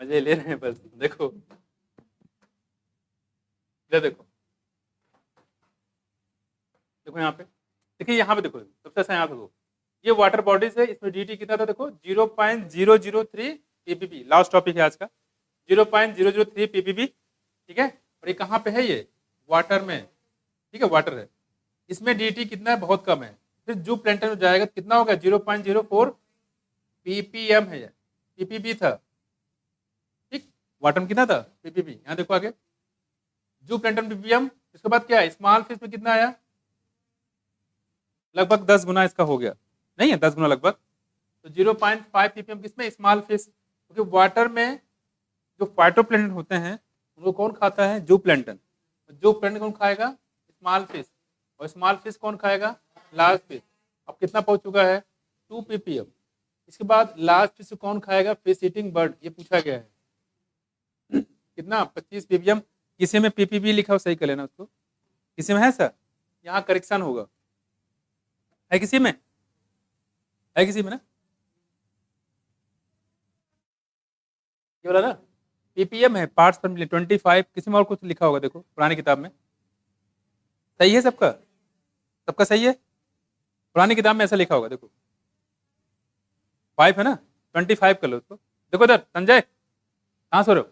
मजे ले रहे हैं बस। देखो ये देखो, देखो यहाँ पे, देखिए यहाँ पे देखो सबसे अच्छा यहाँ देखो, ये वाटर बॉडीज है, इसमें डीटी कितना था देखो 0.003 पीपीपी, लास्ट टॉपिक है आज का, 0.003 पीपीपी, ठीक है। और ये कहाँ पे है, ये वाटर में, ठीक है, वाटर है, इसमें dt कितना है, बहुत कम है, फिर जो प्लेंटन में जाएगा तो कितना होगा, 0.04 ppm है, ppb था, ठीक, वाटर में कितना था, ppb, यहाँ देखो आगे, जो प्लेंटन ppm, इसके बाद क्या है, स्मॉल फिश में कितना आया, लगभग 10 गुना इसका हो गया, नहीं है 10 गुना लगभग, तो 0.5 ppm किसमें, स्मॉल फिश, क्योंकि वाटर में जो फाइटोप्लैंटन होते हैं उनको कौन खाता है, जू प्लैंटन, जो प्लैंटन कौन खाएगा, स्मॉल फिश, और स्मॉल फिश कौन खाएगा, लार्ज फिश, अब कितना पहुंच चुका है, 2 ppm, इसके बाद लार्ज फिश कौन खाएगा, फिश ईटिंग बर्ड, ये पूछा गया है, कितना 25 ppm, किसी में पीपीबी लिखा हो सही कर लेना उसको, किसी में है सर, यहाँ करेक्शन होगा, है किसी में, है किसी में ना, ये वाला ना पीपीएम है, पार्ट्स पर मिलियन 25, किसी में और कुछ लिखा होगा, देखो पुरानी किताब में, सही है सबका, सबका सही है, पुरानी किताब में ऐसा लिखा होगा, देखो 5 है ना, 25 कर लो उसको, देखो इधर संजय, कहाँ सो रहे हो,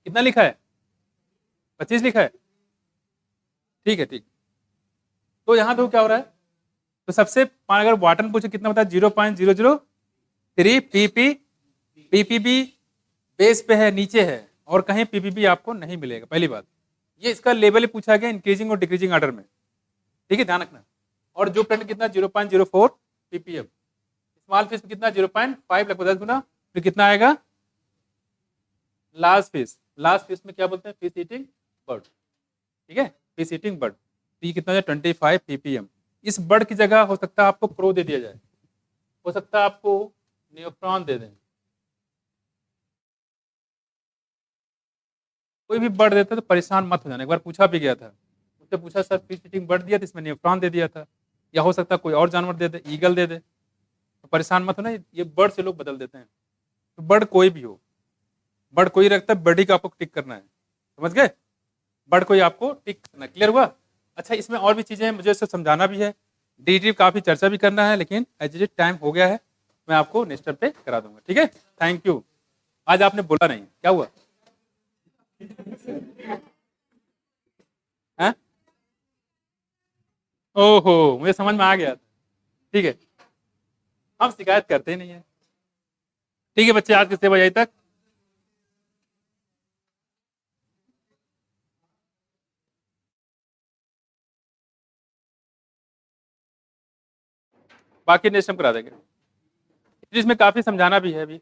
कितना लिखा है, 25 लिखा है, ठीक है, ठीक, तो यहाँ देखो क्या हो रहा है, तो सबसे अगर वाटर में पूछे कितना बताया, 0.003 पीपीबी बेस पे है, नीचे है, और कहीं पीपीबी आपको नहीं मिलेगा, पहली बात, ये इसका लेवल ही पूछा गया इंक्रीजिंग और डिक्रीजिंग ऑर्डर में, ठीक है, ध्यान रखना, और जो प्लेंट कितना 0.04 पीपीएम, स्मॉल फिश में कितना 0.5, लगभग 10 गुना, फिर कितना आएगा, लार्ज फिश में क्या बोलते हैं, फिश ईटिंग बर्ड, ठीक है, फिश ईटिंग बर्ड, तो ये कितना है 25 पीपीएम, इस बर्ड की जगह हो सकता है आपको क्रो दे दिया जाए, हो सकता है आपको न्यूट्रॉन दे दें, कोई भी बर्ड देता है तो परेशान मत हो जाना, एक बार पूछा भी गया था, मुझसे पूछा सर फिश ईटिंग बर्ड दिया तो इसमें न्यूट्रॉन दे दिया था, या हो सकता है कोई और जानवर दे दे, ईगल दे दे, तो परेशान मत होना, ये बर्ड से लोग बदल देते हैं, तो बर्ड कोई भी हो, बर्ड कोई रखता है, बर्ड ही का आपको टिक करना है, समझ गए, बर्ड कोई आपको टिक करना, क्लियर हुआ, अच्छा इसमें और भी चीजें हैं, मुझे इसे समझाना भी है, डी काफी चर्चा भी करना है, लेकिन एज इट टाइम हो गया है, मैं आपको नेक्स्ट स्टेप पे करा दूंगा, ठीक है, थैंक यू, आज आपने बोला नहीं, क्या हुआ है, ओहो मुझे समझ में आ गया, ठीक है, हम शिकायत करते ही नहीं है, ठीक है बच्चे, आज कितने बजे तक, बाकी नेक्स्ट टाइम करा देंगे, इसमें काफी समझाना भी है अभी।